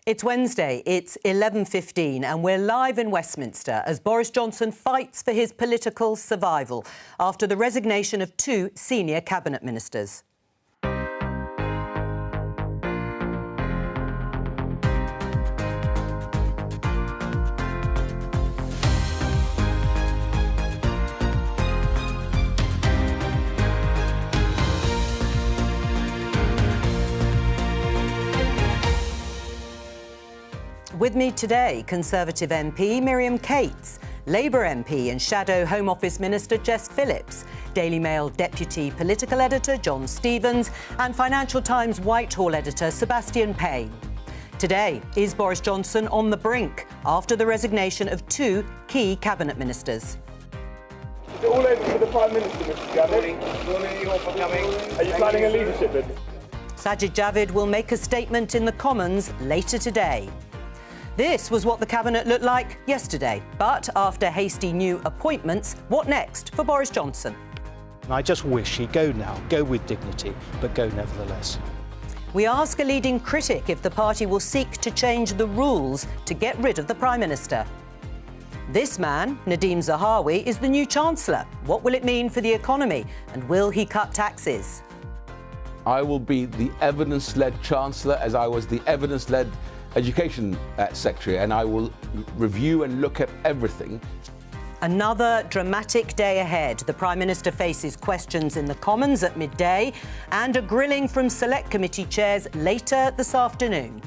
It's Wednesday, it's 11:15 and we're live in Westminster as Boris Johnson fights for his political survival after the resignation of two senior cabinet ministers. With me today, Conservative MP Miriam Cates, Labour MP and Shadow Home Office Minister Jess Phillips, Daily Mail Deputy Political Editor John Stevens and Financial Times Whitehall Editor Sebastian Payne. Today, is Boris Johnson on the brink after the resignation of two key cabinet ministers? Is it all over for the Prime Minister, Mr Javid? Morning, you all for coming. Are you planning a leadership bid? Sajid Javid will make a statement in the Commons later today. This was what the Cabinet looked like yesterday. But after hasty new appointments, what next for Boris Johnson? I just wish he'd go now, go with dignity, but go nevertheless. We ask a leading critic if the party will seek to change the rules to get rid of the Prime Minister. This man, Nadhim Zahawi, is the new Chancellor. What will it mean for the economy? And will he cut taxes? I will be the evidence-led Chancellor as I was the evidence-led Education Secretary, and I will review and look at everything. Another dramatic day ahead. The Prime Minister faces questions in the Commons at midday and a grilling from Select Committee chairs later this afternoon.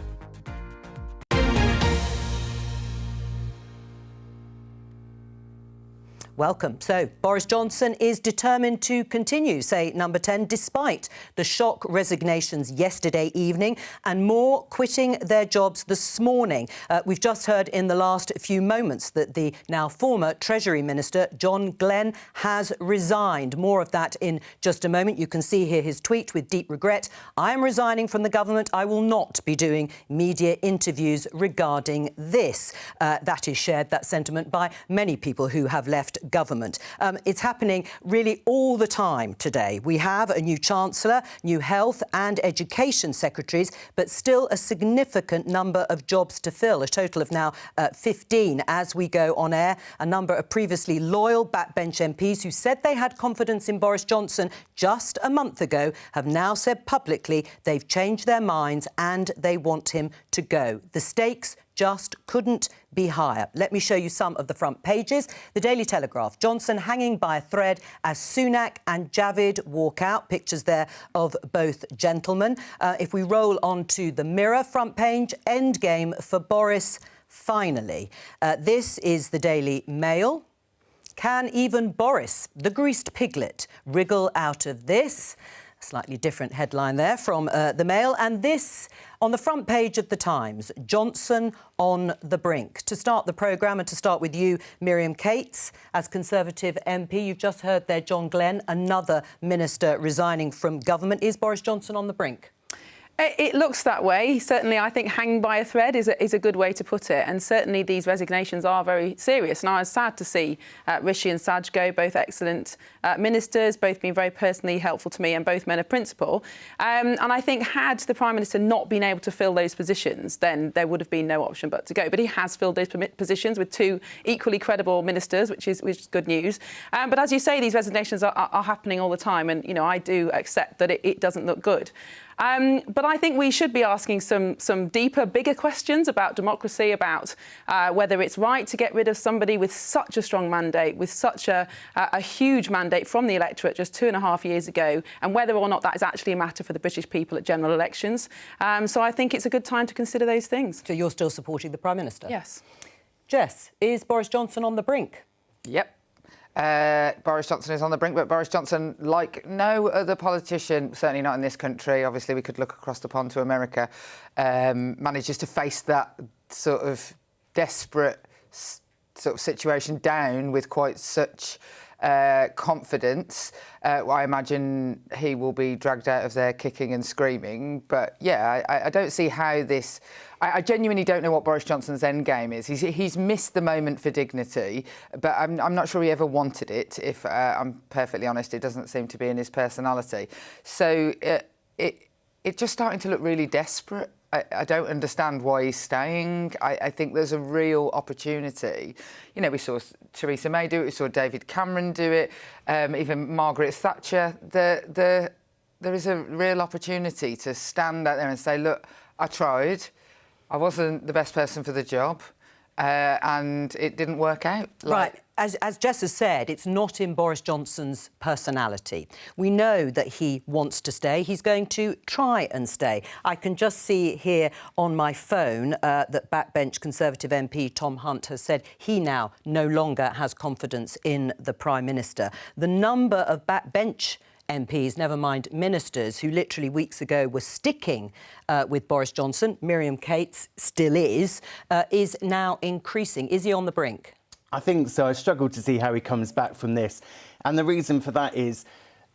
Welcome. So, Boris Johnson is determined to continue, say Number 10, despite the shock resignations yesterday evening and more quitting their jobs this morning. We've just heard in the last few moments that the now former Treasury Minister, John Glenn, has resigned. More of that in just a moment. You can see here his tweet with deep regret. I am resigning from the government. I will not be doing media interviews regarding this. That is shared, that sentiment, by many people who have left government. It's happening really all the time today. We have a new Chancellor, new Health and Education Secretaries, but still a significant number of jobs to fill, a total of now 15 as we go on air. A number of previously loyal backbench MPs who said they had confidence in Boris Johnson just a month ago have now said publicly they've changed their minds and they want him to go. The stakes just couldn't be higher. Let me show you some of the front pages. The Daily Telegraph, Johnson hanging by a thread as Sunak and Javid walk out. Pictures there of both gentlemen. If we roll on to the Mirror front page, endgame for Boris, finally. This is the Daily Mail. Can even Boris, the greased piglet, wriggle out of this? Slightly different headline there from the Mail. And this on the front page of the Times, Johnson on the brink. To start the programme and to start with you, Miriam Cates, as Conservative MP, you've just heard there John Glenn, another minister resigning from government. Is Boris Johnson on the brink? It looks that way. Certainly, I think hanging by a thread is a good way to put it. And certainly these resignations are very serious. And I was sad to see Rishi and Saj go, both excellent ministers, both being very personally helpful to me and both men of principle. And I think had the Prime Minister not been able to fill those positions, then there would have been no option but to go. But he has filled those positions with two equally credible ministers, which is good news. But as you say, these resignations are happening all the time. And, you know, I do accept that it doesn't look good. But I think we should be asking some deeper, bigger questions about democracy, about whether it's right to get rid of somebody with such a strong mandate, with such a huge mandate from the electorate just 2.5 years ago, and whether or not that is actually a matter for the British people at general elections. So I think it's a good time to consider those things. So you're still supporting the Prime Minister? Yes. Jess, is Boris Johnson on the brink? Yep. Boris Johnson is on the brink, but Boris Johnson, like no other politician, certainly not in this country, obviously we could look across the pond to America, manages to face that sort of desperate sort of situation down with quite such confidence. I imagine he will be dragged out of there kicking and screaming. But yeah, I don't see how this. I genuinely don't know what Boris Johnson's end game is. He's missed the moment for dignity, but I'm not sure he ever wanted it. If I'm perfectly honest, it doesn't seem to be in his personality. So it's just starting to look really desperate. I don't understand why he's staying. I think there's a real opportunity. You know, we saw Theresa May do it, we saw David Cameron do it, even Margaret Thatcher. There is a real opportunity to stand out there and say, look, I tried, I wasn't the best person for the job, and it didn't work out. Right. As Jess has said, it's not in Boris Johnson's personality. We know that he wants to stay. He's going to try and stay. I can just see here on my phone that backbench Conservative MP Tom Hunt has said he now no longer has confidence in the Prime Minister. The number of backbench MPs, never mind ministers, who literally weeks ago were sticking with Boris Johnson, Miriam Cates still is now increasing. Is he on the brink? I think so. I struggle to see how he comes back from this. And the reason for that is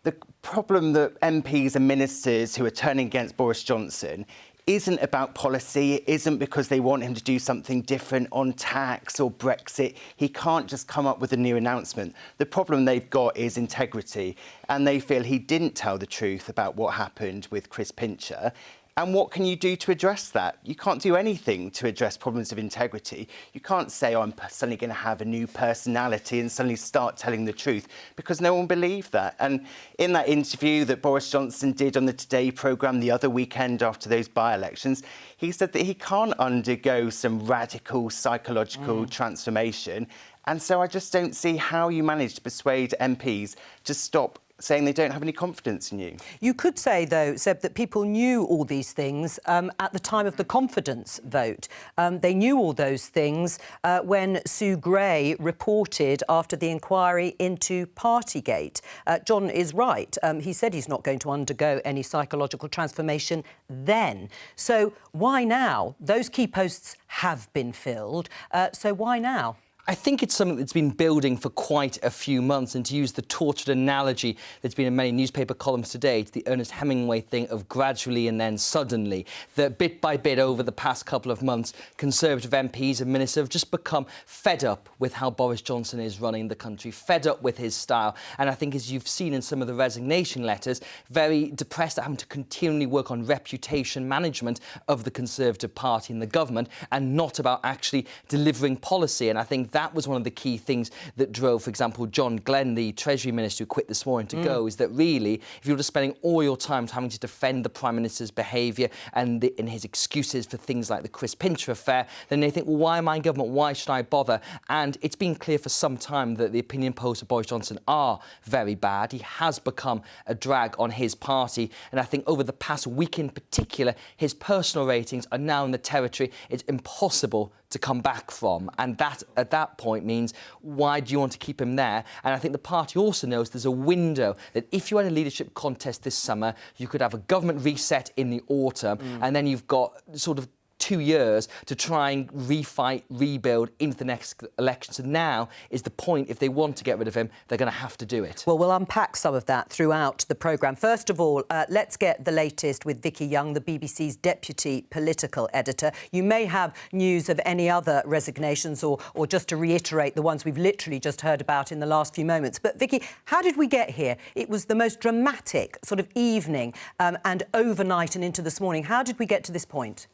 the problem that MPs and ministers who are turning against Boris Johnson isn't about policy. It isn't because they want him to do something different on tax or Brexit. He can't just come up with a new announcement. The problem they've got is integrity. And they feel he didn't tell the truth about what happened with Chris Pincher. And what can you do to address that? You can't do anything to address problems of integrity. You can't say, oh, I'm suddenly going to have a new personality and suddenly start telling the truth, because no one believed that. And in that interview that Boris Johnson did on the Today programme the other weekend after those by-elections, he said that he can't undergo some radical psychological transformation. And so I just don't see how you manage to persuade MPs to stop saying they don't have any confidence in you. You could say, though, Seb, that people knew all these things at the time of the confidence vote. They knew all those things when Sue Gray reported after the inquiry into Partygate. John is right. He said he's not going to undergo any psychological transformation then. So why now? Those key posts have been filled. So why now? I think it's something that's been building for quite a few months, and to use the tortured analogy that's been in many newspaper columns today, it's the Ernest Hemingway thing of gradually and then suddenly, that bit by bit over the past couple of months, Conservative MPs and ministers have just become fed up with how Boris Johnson is running the country, fed up with his style. And I think, as you've seen in some of the resignation letters, very depressed at having to continually work on reputation management of the Conservative Party and the government, and not about actually delivering policy. And I think that was one of the key things that drove, for example, John Glenn, the Treasury Minister who quit this morning, to go, is that really, if you're just spending all your time having to defend the Prime Minister's behaviour and his excuses for things like the Chris Pincher affair, then they think, well, why am I in government? Why should I bother? And it's been clear for some time that the opinion polls of Boris Johnson are very bad. He has become a drag on his party. And I think over the past week in particular, his personal ratings are now in the territory it's impossible to come back from. And that, at that point, means why do you want to keep him there? And I think the party also knows there's a window that if you had a leadership contest this summer, you could have a government reset in the autumn, and then you've got sort of 2 years to try and refight, rebuild into the next election. So now is the point. If they want to get rid of him, they're going to have to do it. Well, we'll unpack some of that throughout the programme. First of all, let's get the latest with Vicki Young, the BBC's deputy political editor. You may have news of any other resignations or just to reiterate the ones we've literally just heard about in the last few moments. But, Vicki, how did we get here? It was the most dramatic sort of evening and overnight and into this morning. How did we get to this point?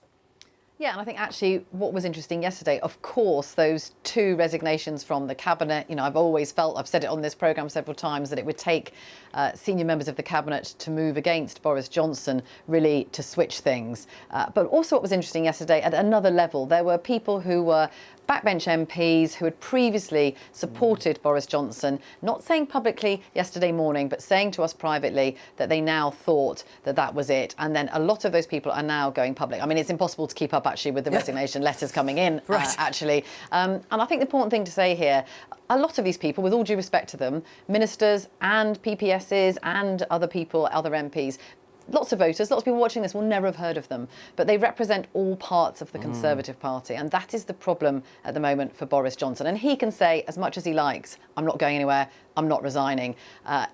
Yeah, and I think actually what was interesting yesterday, of course, those 2 resignations from the Cabinet. You know, I've always felt, I've said it on this programme several times, that it would take senior members of the Cabinet to move against Boris Johnson, really to switch things. But also what was interesting yesterday, at another level, there were people who were backbench MPs who had previously supported Boris Johnson, not saying publicly yesterday morning, but saying to us privately that they now thought that that was it. And then a lot of those people are now going public. I mean, it's impossible to keep up, actually, with the resignation letters coming in, actually. And I think the important thing to say here, a lot of these people, with all due respect to them, ministers and PPSs and other people, other MPs, lots of voters, lots of people watching this will never have heard of them, but they represent all parts of the Conservative Party, and that is the problem at the moment for Boris Johnson. And he can say as much as he likes, I'm not going anywhere, I'm not resigning.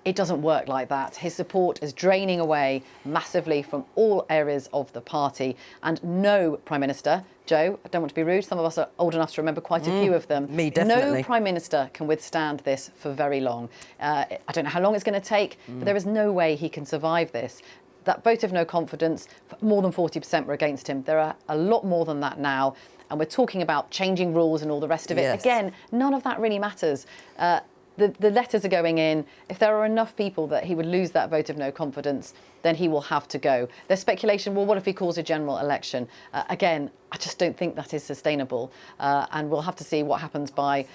It doesn't work like that. His support is draining away massively from all areas of the party, and no Prime Minister, Jo, I don't want to be rude, some of us are old enough to remember quite a few of them. Me, definitely. No Prime Minister can withstand this for very long. I don't know how long it's going to take, but there is no way he can survive this. that vote of no confidence, more than 40% were against him. There are a lot more than that now. And we're talking about changing rules and all the rest of it. Yes. Again, none of that really matters. The letters are going in. If there are enough people that he would lose that vote of no confidence, then he will have to go. There's speculation, well, what if he calls a general election? Again, I just don't think that is sustainable. And we'll have to see what happens by,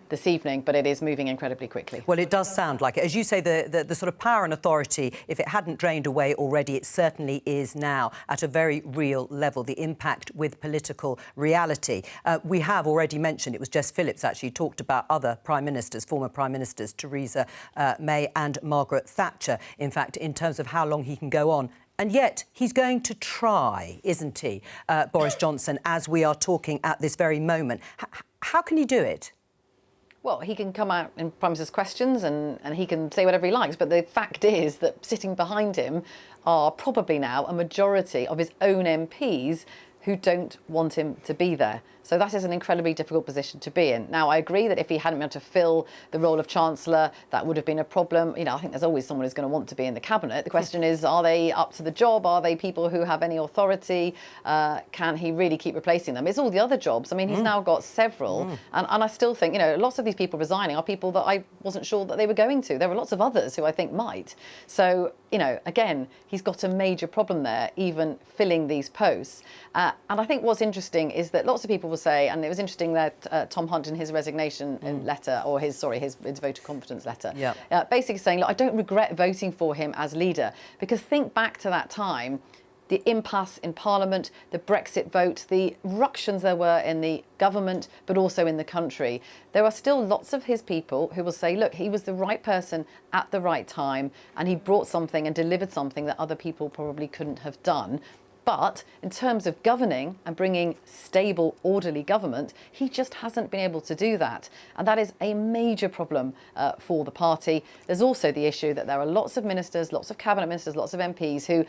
this evening, but it is moving incredibly quickly. Well, it does sound like it. As you say, the sort of power and authority, if it hadn't drained away already, it certainly is now at a very real level, the impact with political reality. We have already mentioned, it was Jess Phillips actually talked about other prime ministers, former prime ministers, Theresa May and Margaret Thatcher, in fact, in terms of how long he can go on. And yet he's going to try, isn't he, Boris Johnson, as we are talking at this very moment. How can he do it? Well, he can come out and Prime Minister's questions and he can say whatever he likes. But the fact is that sitting behind him are probably now a majority of his own MPs who don't want him to be there. So that is an incredibly difficult position to be in. Now, I agree that if he hadn't been able to fill the role of Chancellor, that would have been a problem. I think there's always someone who's going to want to be in the Cabinet. The question is, are they up to the job? Are they people who have any authority? Can he really keep replacing them? It's all the other jobs. I mean, he's now got several. And I still think, lots of these people resigning are people that I wasn't sure that they were going to. There were lots of others who I think might. So, again, he's got a major problem there, even filling these posts. And I think what's interesting is that lots of people will say, and it was interesting that Tom Hunt in his resignation letter, or his vote of confidence letter, basically saying, look, I don't regret voting for him as leader, because think back to that time, the impasse in Parliament, the Brexit vote, the ructions there were in the government, but also in the country. There are still lots of his people who will say, look, he was the right person at the right time, and he brought something and delivered something that other people probably couldn't have done. But in terms of governing and bringing stable, orderly government, he just hasn't been able to do that. And that is a major problem for the party. There's also the issue that there are lots of ministers, lots of cabinet ministers, lots of MPs who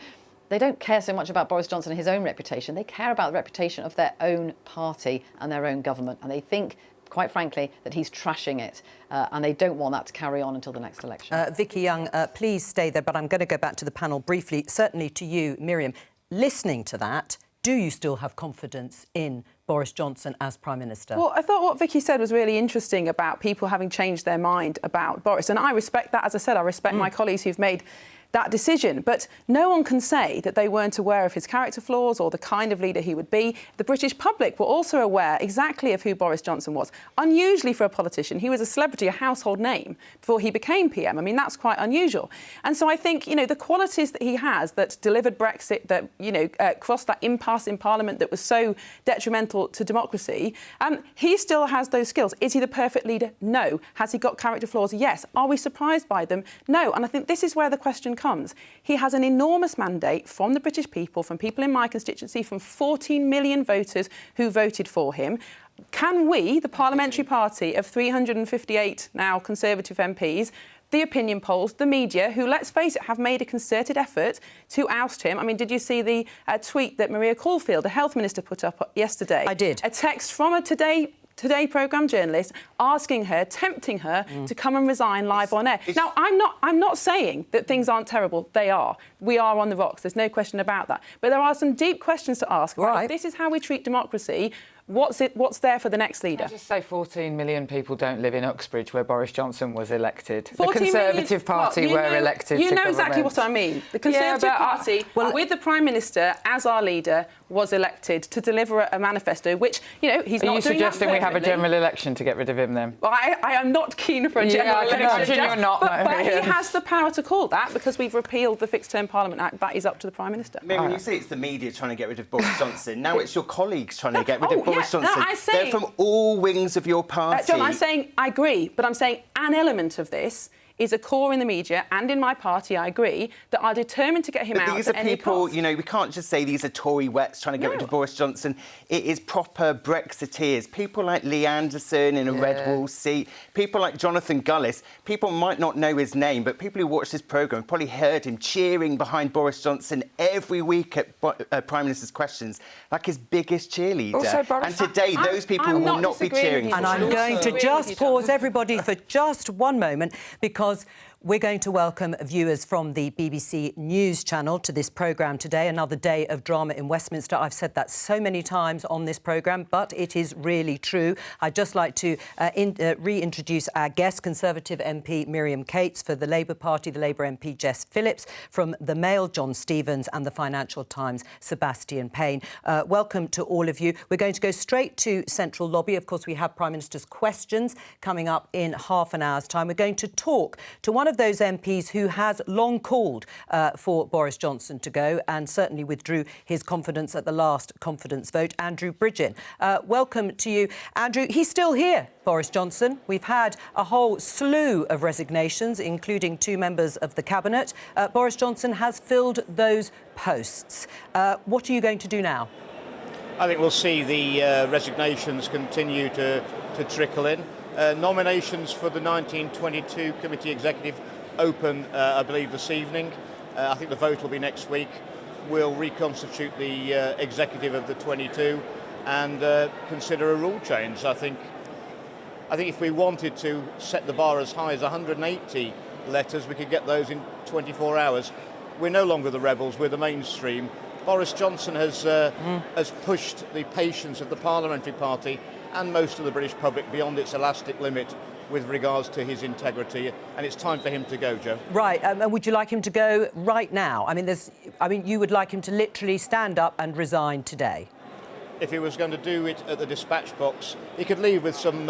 they don't care so much about Boris Johnson and his own reputation. They care about the reputation of their own party and their own government. And they think, quite frankly, that he's trashing it. And they don't want that to carry on until the next election. Vicki Young, please stay there. But I'm going to go back to the panel briefly, certainly to you, Miriam. Listening to that, do you still have confidence in Boris Johnson as Prime Minister? Well, I thought what Vicki said was really interesting about people having changed their mind about Boris. And I respect that. As I said, I respect my colleagues who've made that decision. But no one can say that they weren't aware of his character flaws or the kind of leader he would be. The British public were also aware exactly of who Boris Johnson was. Unusually for a politician, he was a celebrity, a household name, before he became PM. I mean, that's quite unusual. And so I think, the qualities that he has that delivered Brexit, that, crossed that impasse in Parliament that was so detrimental to democracy, he still has those skills. Is he the perfect leader? No. Has he got character flaws? Yes. Are we surprised by them? No. And I think this is where the question comes. He has an enormous mandate from the British people, from people in my constituency, from 14 million voters who voted for him. Can we, the parliamentary party of 358 now Conservative MPs, the opinion polls, the media, who, let's face it, have made a concerted effort to oust him? I mean, did you see the tweet that Maria Caulfield, the health minister, put up yesterday? I did. A text from a Today programme journalist asking her, tempting her to come and resign live on air. Now, I'm not saying that things aren't terrible. They are. We are on the rocks. There's no question about that. But there are some deep questions to ask. Right. If this is how we treat democracy, what's there for the next leader? I just say 14 million people don't live in Uxbridge, where Boris Johnson was elected. The 14 Conservative million, Party were elected You to know exactly government. what I mean. The Conservative Party, with the Prime Minister as our leader, was elected to deliver a manifesto, which, he's not doing that. Are you suggesting we have a perfectly. general election to get rid of him then? Well, I am not keen for a general election. I can imagine you're not. But he has the power to call that, because we've repealed the Fixed Term Parliament Act. That is up to the Prime Minister. Miriam, you say it's the media trying to get rid of Boris Johnson. Now it's your colleagues trying to get rid of Boris Johnson. No, they're from all wings of your party. John, I'm saying I agree, but I'm saying an element of this is a core in the media and in my party, I agree, that are determined to get him out. These are people, we can't just say these are Tory wets trying to get rid of Boris Johnson. It is proper Brexiteers. People like Lee Anderson in a red wall seat, people like Jonathan Gullis. People might not know his name, but people who watch this programme probably heard him cheering behind Boris Johnson every week at Prime Minister's questions, like his biggest cheerleader. Also, Boris, and today, those people will not be cheering for him. And I'm going to just pause everybody for just one moment, because We're going to welcome viewers from the BBC News channel to this programme today. Another day of drama in Westminster. I've said that so many times on this programme, but it is really true. I'd just like to reintroduce our guest, Conservative MP Miriam Cates, for the Labour Party, the Labour MP Jess Phillips, from the Mail John Stevens, and the Financial Times Sebastian Payne. Welcome to all of you. We're going to go straight to Central Lobby. Of course, we have Prime Minister's questions coming up in half an hour's time. We're going to talk to one of those MPs who has long called for Boris Johnson to go and certainly withdrew his confidence at the last confidence vote, Andrew Bridgen. Welcome to you, Andrew. He's still here, Boris Johnson. We've had a whole slew of resignations, including 2 members of the Cabinet. Boris Johnson has filled those posts. What are you going to do now? I think we'll see the resignations continue to trickle in. Nominations for the 1922 Committee Executive open, I believe, this evening. I think the vote will be next week. We'll reconstitute the executive of the 22 and consider a rule change. I think if we wanted to set the bar as high as 180 letters, we could get those in 24 hours. We're no longer the rebels, we're the mainstream. Boris Johnson has pushed the patience of the Parliamentary Party and most of the British public beyond its elastic limit with regards to his integrity, and it's time for him to go, Jo. Right, and would you like him to go right now? I mean, you would like him to literally stand up and resign today? If he was going to do it at the dispatch box, he could leave with some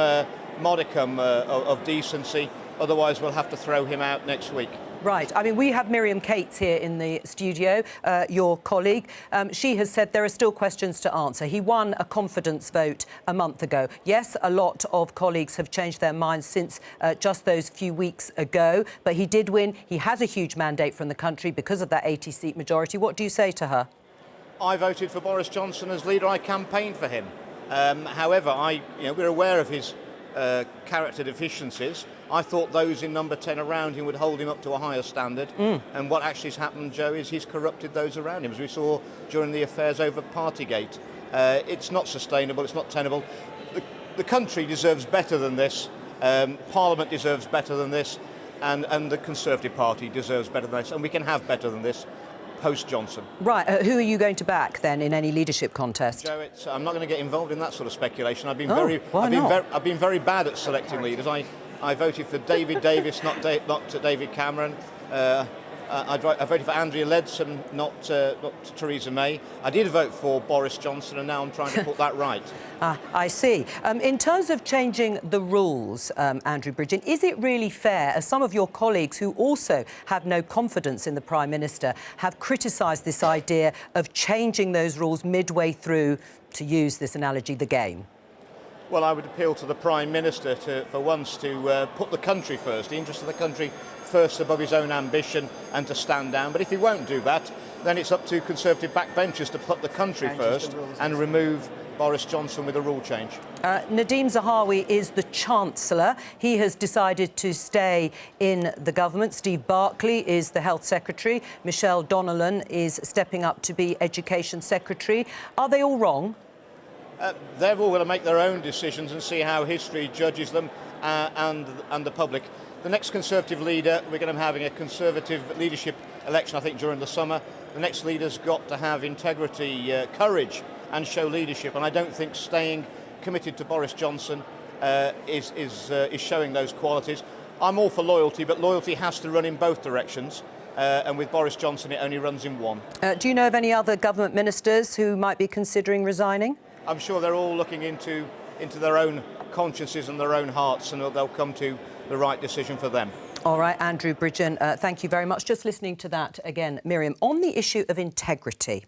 modicum of decency, otherwise we'll have to throw him out next week. Right. I mean, we have Miriam Cates here in the studio, your colleague. She has said there are still questions to answer. He won a confidence vote a month ago. Yes, a lot of colleagues have changed their minds since just those few weeks ago, but he did win. He has a huge mandate from the country because of that 80-seat majority. What do you say to her? I voted for Boris Johnson as leader. I campaigned for him. However, we're aware of his character deficiencies. I thought those in number 10 around him would hold him up to a higher standard. And what actually has happened, Jo, is he's corrupted those around him, as we saw during the affairs over Partygate. It's not sustainable, it's not tenable. The country deserves better than this. Parliament deserves better than this. And the Conservative Party deserves better than this. And we can have better than this post-Johnson. Right. Who are you going to back, then, in any leadership contest? Jo, I'm not going to get involved in that sort of speculation. I've been I've been very bad at selecting leaders. I voted for David Davis, not David Cameron. I voted for Andrea Leadsom, not Theresa May. I did vote for Boris Johnson, and now I'm trying to put that right. I see. In terms of changing the rules, Andrew Bridgen, is it really fair, as some of your colleagues who also have no confidence in the Prime Minister have criticised this idea of changing those rules midway through, to use this analogy, the game? Well, I would appeal to the Prime Minister for once to put the country first, the interest of the country first above his own ambition, and to stand down. But if he won't do that, then it's up to Conservative backbenchers to put the country first and remove Boris Johnson with a rule change. Nadhim Zahawi is the Chancellor. He has decided to stay in the government. Steve Barclay is the Health Secretary. Michelle Donnellan is stepping up to be Education Secretary. Are they all wrong? They're all going to make their own decisions and see how history judges them and the public. The next Conservative leader, we're going to be having a Conservative leadership election, I think, during the summer. The next leader's got to have integrity, courage, and show leadership. And I don't think staying committed to Boris Johnson is showing those qualities. I'm all for loyalty, but loyalty has to run in both directions. And with Boris Johnson, it only runs in one. Do you know of any other government ministers who might be considering resigning? I'm sure they're all looking into their own consciences and their own hearts, and they'll come to the right decision for them. All right, Andrew Bridgen, thank you very much. Just listening to that again, Miriam, on the issue of integrity,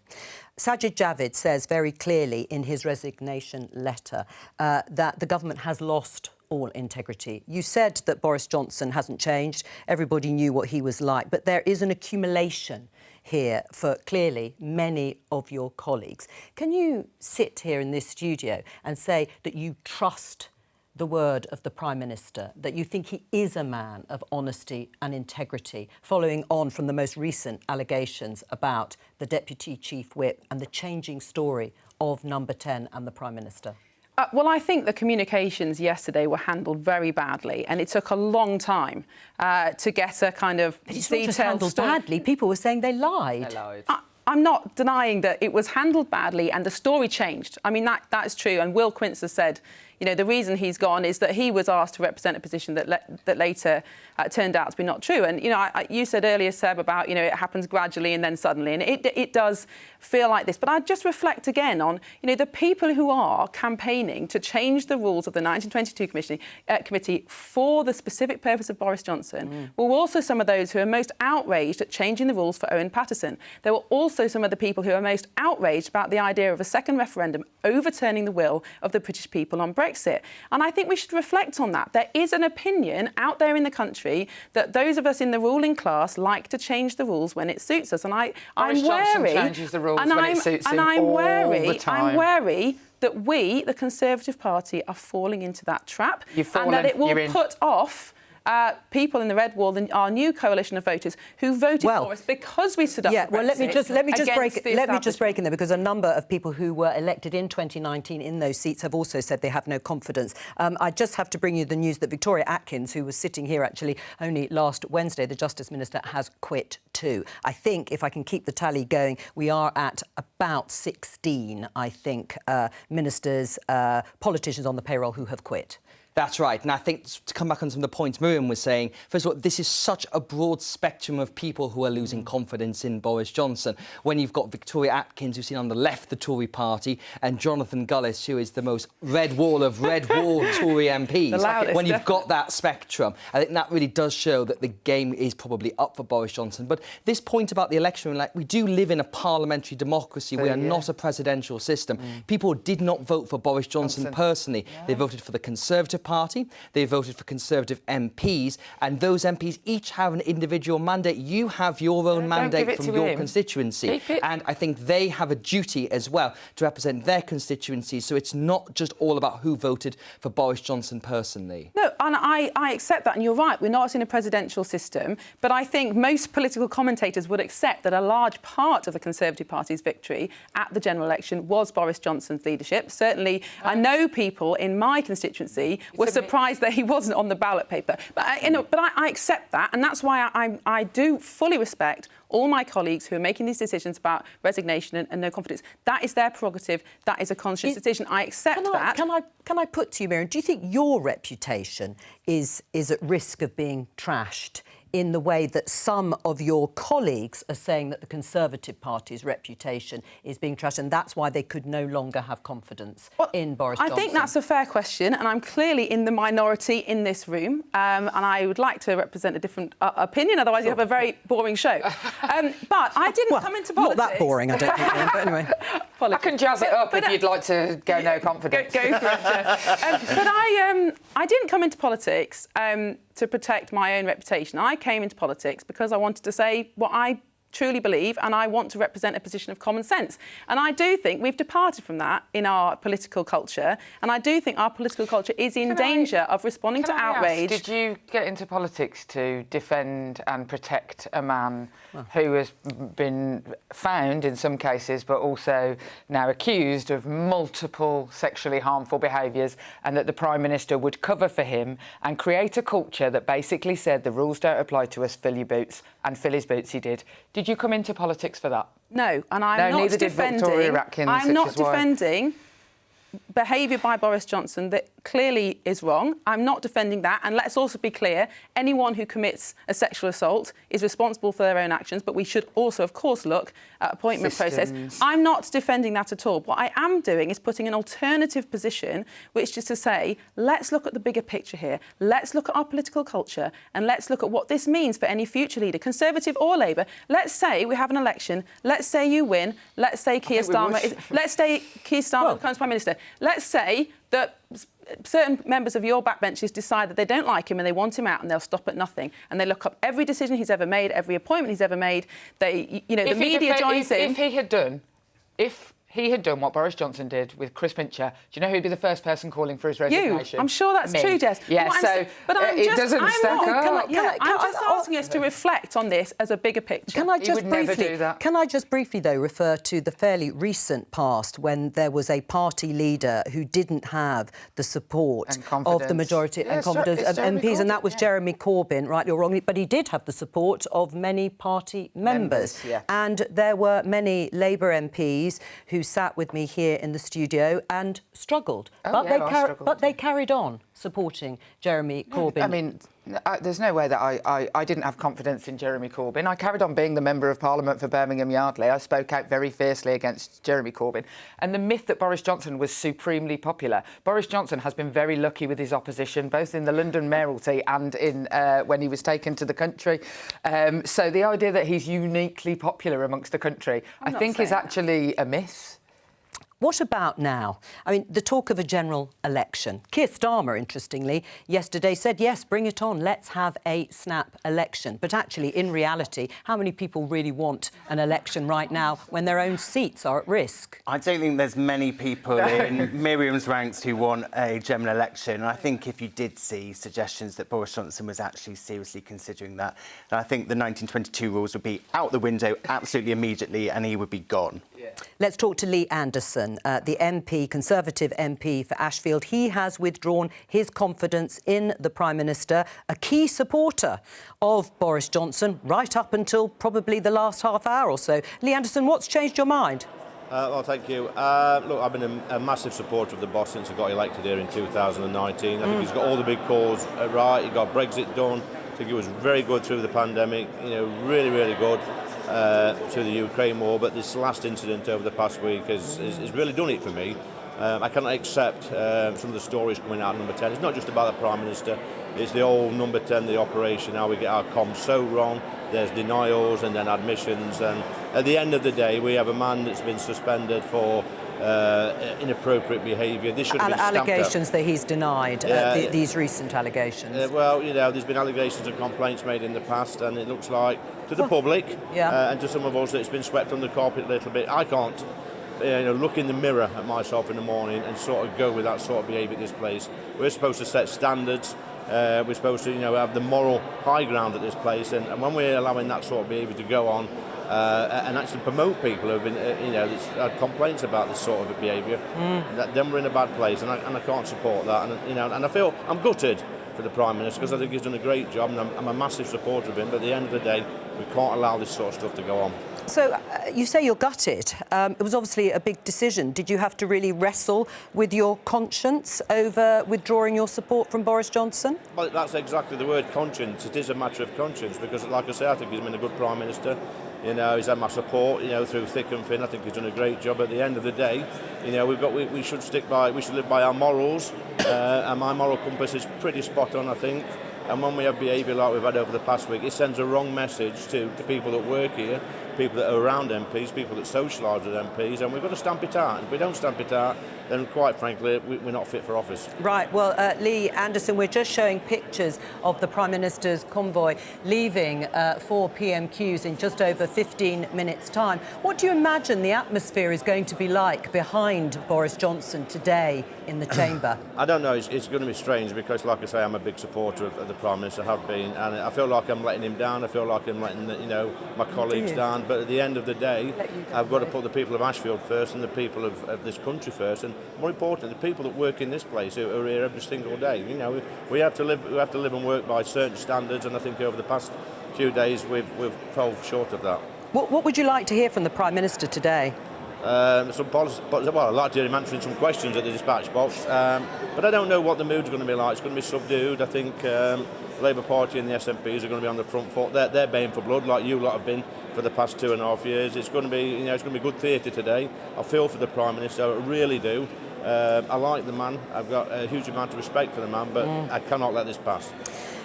Sajid Javid says very clearly in his resignation letter that the government has lost all integrity. You said that Boris Johnson hasn't changed. Everybody knew what he was like, but there is an accumulation here for clearly many of your colleagues. Can you sit here in this studio and say that you trust the word of the Prime Minister, that you think he is a man of honesty and integrity, following on from the most recent allegations about the Deputy Chief Whip and the changing story of Number 10 and the Prime Minister? Well, I think the communications yesterday were handled very badly, and it took a long time to get a kind of But it's detailed not just handled badly. People were saying they lied. I'm not denying that it was handled badly and the story changed. I mean, that is true. And Will Quince has said, you know, the reason he's gone is that he was asked to represent a position that later turned out to be not true. And, you know, you said earlier, Seb, about, you know, it happens gradually and then suddenly. And it does feel like this. But I'd just reflect again on, you know, the people who are campaigning to change the rules of the 1922 committee for the specific purpose of Boris Johnson were also some of those who are most outraged at changing the rules for Owen Paterson. There were also some of the people who are most outraged about the idea of a second referendum overturning the will of the British people on Brexit. And I think we should reflect on that. There is an opinion out there in the country that those of us in the ruling class like to change the rules when it suits us. And I'm wary. Changes the rules when it suits him all the time. I'm wary that we, the Conservative Party, are falling into that trap, and that it will put off people in the Red Wall, our new coalition of voters who voted for us because we stood up for Brexit. Well, let me just break in there, because a number of people who were elected in 2019 in those seats have also said they have no confidence. I just have to bring you the news that Victoria Atkins, who was sitting here actually only last Wednesday, the Justice Minister, has quit too. I think, if I can keep the tally going, we are at about 16, I think, ministers, politicians on the payroll who have quit. That's right. And I think, to come back on some of the points Miriam was saying, first of all, this is such a broad spectrum of people who are losing confidence in Boris Johnson. When you've got Victoria Atkins, who's seen on the left, the Tory party, and Jonathan Gullis, who is the most red wall of red wall Tory MPs. The loudest, when you've got that spectrum, I think that really does show that the game is probably up for Boris Johnson. But this point about the election, like, we do live in a parliamentary democracy. We are not a presidential system. People did not vote for Boris Johnson personally. They voted for the Conservative Party, they voted for Conservative MPs, and those MPs each have an individual mandate. You have your own mandate from your constituency, and I think they have a duty as well to represent their constituencies, so it's not just all about who voted for Boris Johnson personally. No, and I accept that, and you're right, we're not in a presidential system, but I think most political commentators would accept that a large part of the Conservative Party's victory at the general election was Boris Johnson's leadership. Certainly, I know people in my constituency were surprised that he wasn't on the ballot paper. But I accept that, and that's why I do fully respect all my colleagues who are making these decisions about resignation and no confidence. That is their prerogative. That is a conscious decision. I accept that. Can I put to you, Miriam, do you think your reputation is at risk of being trashed in the way that some of your colleagues are saying that the Conservative Party's reputation is being trashed, and that's why they could no longer have confidence in Boris Johnson? I think that's a fair question, and I'm clearly in the minority in this room, and I would like to represent a different opinion, otherwise you have a very boring show. But I didn't come into politics... Not that boring, I don't think, Miriam, but anyway. I can jazz it up if you'd like to go no confidence. Go for it, but I didn't come into politics to protect my own reputation. I came into politics because I wanted to say what I truly believe, and I want to represent a position of common sense. And I do think we've departed from that in our political culture, and I do think our political culture is in danger of responding to outrage. Did you get into politics to defend and protect a man who has been found in some cases, but also now accused of multiple sexually harmful behaviours, and that the Prime Minister would cover for him and create a culture that basically said the rules don't apply to us, fill your boots, and fill his boots he did? Did you come into politics for that? No, and I'm not defending behaviour by Boris Johnson that clearly is wrong. I'm not defending that. And let's also be clear, anyone who commits a sexual assault is responsible for their own actions, but we should also, of course, look at appointment process. I'm not defending that at all. What I am doing is putting an alternative position, which is to say, let's look at the bigger picture here. Let's look at our political culture, and let's look at what this means for any future leader, Conservative or Labour. Let's say we have an election. Let's say you win. Let's say Keir Starmer becomes Prime Minister. Let's say that certain members of your backbenchers decide that they don't like him and they want him out, and they'll stop at nothing, and they look up every decision he's ever made, every appointment he's ever made. The media joins in. If he had done, if he had done what Boris Johnson did with Chris Pincher, do you know who'd be the first person calling for his resignation? You. I'm sure that's Me. true, Jess. Yeah, it doesn't stack up. I'm just asking us to reflect on this as a bigger picture. Can I He just would never briefly, do that. Can I just briefly, though, refer to the fairly recent past when there was a party leader who didn't have the support of the majority and confidence of MPs, and that was Jeremy Corbyn, rightly or wrongly, but he did have the support of many party members. And there were many Labour MPs who sat with me here in the studio and struggled. But they carried on supporting Jeremy Corbyn. I mean, there's no way that I didn't have confidence in Jeremy Corbyn. I carried on being the Member of Parliament for Birmingham Yardley. I spoke out very fiercely against Jeremy Corbyn. And the myth that Boris Johnson was supremely popular. Boris Johnson has been very lucky with his opposition, both in the London mayoralty and in when he was taken to the country. So the idea that he's uniquely popular amongst the country, I think, is actually a myth. What about now? I mean, the talk of a general election. Keir Starmer, interestingly, yesterday said, yes, bring it on, let's have a snap election. But actually, in reality, how many people really want an election right now when their own seats are at risk? I don't think there's many people in Miriam's ranks who want a general election. And I think if you did see suggestions that Boris Johnson was actually seriously considering that, then I think the 1922 rules would be out the window absolutely immediately and he would be gone. Let's talk to Lee Anderson, the MP, Conservative MP for Ashfield. He has withdrawn his confidence in the Prime Minister, a key supporter of Boris Johnson, right up until probably the last half hour or so. Lee Anderson, what's changed your mind? Well, thank you. Look, I've been a massive supporter of the boss since I got elected here in 2019. I think he's got all the big calls right. He got Brexit done. I think he was very good through the pandemic, you know, really, really good. To the Ukraine war, but this last incident over the past week has really done it for me. I cannot accept some of the stories coming out of Number 10. It's not just about the Prime Minister, it's the whole Number 10, the operation, how we get our comms so wrong. There's denials and then admissions, and at the end of the day, we have a man that's been suspended for inappropriate behaviour. This should have been allegations that he's denied, these recent allegations. Well, you know, there's been allegations and complaints made in the past, and it looks like to the public and to some of us that it's been swept under the carpet a little bit. I can't look in the mirror at myself in the morning and sort of go with that sort of behaviour at this place. We're supposed to set standards. We're supposed to, have the moral high ground at this place, and when we're allowing that sort of behaviour to go on and actually promote people who've been, that's had complaints about this sort of behaviour, then we're in a bad place, and I can't support that. And I feel I'm gutted for the Prime Minister because I think he's done a great job, and I'm a massive supporter of him. But at the end of the day, we can't allow this sort of stuff to go on. So you say you're gutted. It was obviously a big decision. Did you have to really wrestle with your conscience over withdrawing your support from Boris Johnson? Well, that's exactly the word, conscience. It is a matter of conscience because, like I say, I think he's been a good Prime Minister. He's had my support, through thick and thin. I think he's done a great job. At the end of the day, we should live by our morals, and my moral compass is pretty spot on, I think. And when we have behaviour like we've had over the past week, it sends a wrong message to people that work here, people that are around MPs, people that socialise with MPs, and we've got to stamp it out. If we don't stamp it out, then quite frankly, we're not fit for office. Right, well, Lee Anderson, we're just showing pictures of the Prime Minister's convoy leaving for PMQs in just over 15 minutes' time. What do you imagine the atmosphere is going to be like behind Boris Johnson today in the chamber? I don't know, it's going to be strange because, like I say, I'm a big supporter of the Prime Minister, have been, and I feel like I'm letting him down, I feel like I'm letting, my colleagues down, but at the end of the day, I've got to put the people of Ashfield first and the people of this country first, and more important, the people that work in this place who are here every single day. We have to live and work by certain standards, and I think over the past few days we've fell short of that. What would you like to hear from the Prime Minister today? Some policy, well, I'd like to hear him answering some questions at the dispatch box, but I don't know what the mood's going to be like. It's going to be subdued. I think the Labour Party and the SNPs are going to be on the front foot. They're baying for blood, like you lot have been for the past 2.5 years. It's going to be, it's going to be good theatre today. I feel for the Prime Minister, I really do. I like the man. I've got a huge amount of respect for the man, but I cannot let this pass.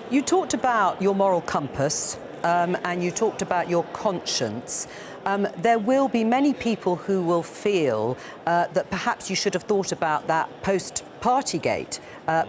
You talked about your moral compass, and you talked about your conscience. There will be many people who will feel that perhaps you should have thought about that post-Partygate,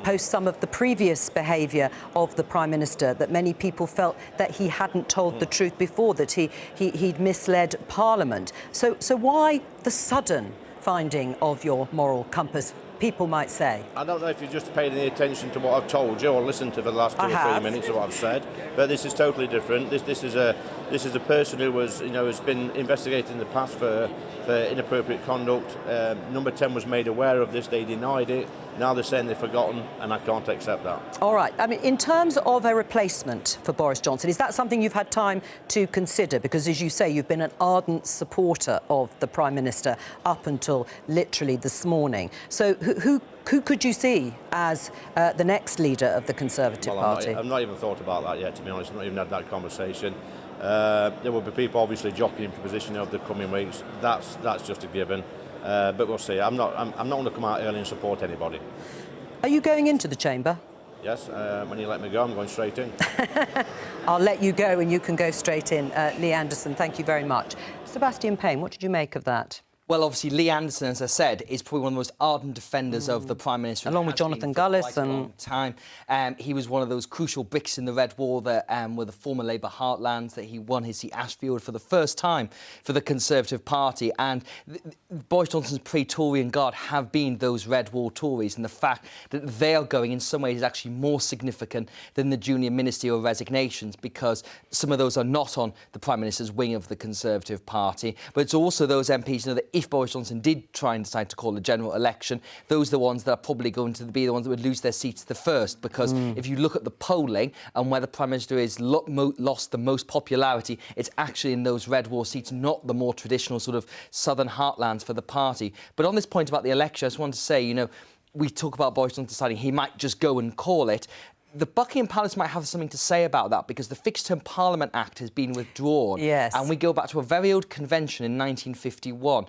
post some of the previous behaviour of the Prime Minister, that many people felt that he hadn't told the truth before, that he'd misled Parliament. So why the sudden finding of your moral compass, people might say? I don't know if you just paid any attention to what I've told you or listened to for the last 2 or 3 minutes of what I've said, but this is totally different. This is a person who was, has been investigated in the past for inappropriate conduct. Number 10 was made aware of this. They denied it. Now they're saying they've forgotten, and I can't accept that. All right. I mean, in terms of a replacement for Boris Johnson, is that something you've had time to consider? Because, as you say, you've been an ardent supporter of the Prime Minister up until literally this morning. So who could you see as the next leader of the Conservative Party? I've not even thought about that yet, to be honest. I've not even had that conversation. There will be people obviously jockeying for position over the coming weeks. That's just a given. But we'll see. I'm not going to come out early and support anybody. Are you going into the chamber? Yes. When you let me go, I'm going straight in. I'll let you go and you can go straight in. Lee Anderson, thank you very much. Sebastian Payne, what did you make of that? Well, obviously, Lee Anderson, as I said, is probably one of the most ardent defenders of the Prime Minister. Along with Jonathan Gullis and... time. He was one of those crucial bricks in the Red Wall that were the former Labour heartlands, that he won his seat Ashfield for the first time for the Conservative Party. And Boris Johnson's Praetorian Guard have been those Red Wall Tories, and the fact that they are going in some ways is actually more significant than the junior ministerial resignations, because some of those are not on the Prime Minister's wing of the Conservative Party. But it's also those MPs that if Boris Johnson did try and decide to call a general election, those are the ones that are probably going to be the ones that would lose their seats the first. Because if you look at the polling and where the Prime Minister has lost the most popularity, it's actually in those Red Wall seats, not the more traditional sort of southern heartlands for the party. But on this point about the election, I just want to say, we talk about Boris Johnson deciding he might just go and call it. The Buckingham Palace might have something to say about that, because the Fixed Term Parliament Act has been withdrawn. Yes. And we go back to a very old convention in 1951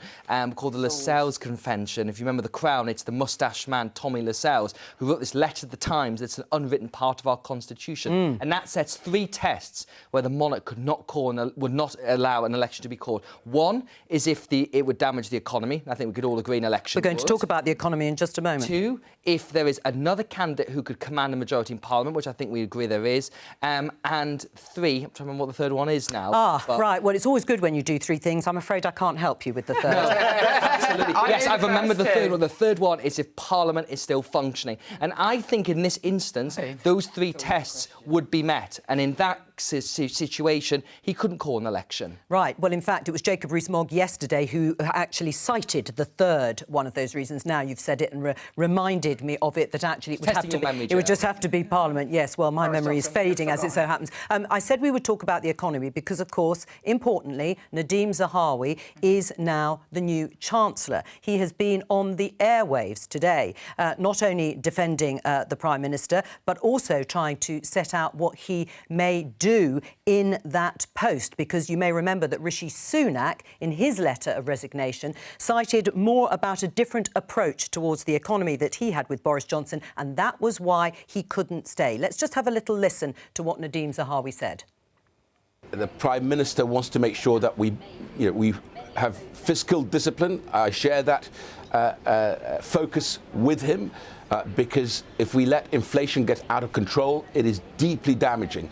called the Lascelles Convention. If you remember the Crown, it's the moustache man, Tommy Lascelles, who wrote this letter to the Times. It's an unwritten part of our constitution. And that sets 3 tests where the monarch could not would not allow an election to be called. One is if it would damage the economy. I think we could all agree an election We're going to talk about the economy in just a moment. 2, if there is another candidate who could command a majority in Parliament, which I think we agree there is. And 3, I'm trying to remember what the third one is now. Right. Well, it's always good when you do 3 things. I'm afraid I can't help you with the third. No, absolutely. Yes, I've remembered the third one. The third one is if Parliament is still functioning. And I think in this instance, those 3 tests would be met. And in that situation, he couldn't call an election. Right. Well, in fact, it was Jacob Rees-Mogg yesterday who actually cited the third one of those reasons. Now you've said it and reminded me of it, that actually it would just have to be Parliament. Yes, well, my memory is fading, as it so happens. I said we would talk about the economy because, of course, importantly, Nadhim Zahawi is now the new Chancellor. He has been on the airwaves today, not only defending the Prime Minister, but also trying to set out what he may do in that post, because you may remember that Rishi Sunak, in his letter of resignation, cited more about a different approach towards the economy that he had with Boris Johnson, and that was why he couldn't stay. Let's just have a little listen to what Nadhim Zahawi said. The Prime Minister wants to make sure that we have fiscal discipline. I share that focus with him. Because if we let inflation get out of control, it is deeply damaging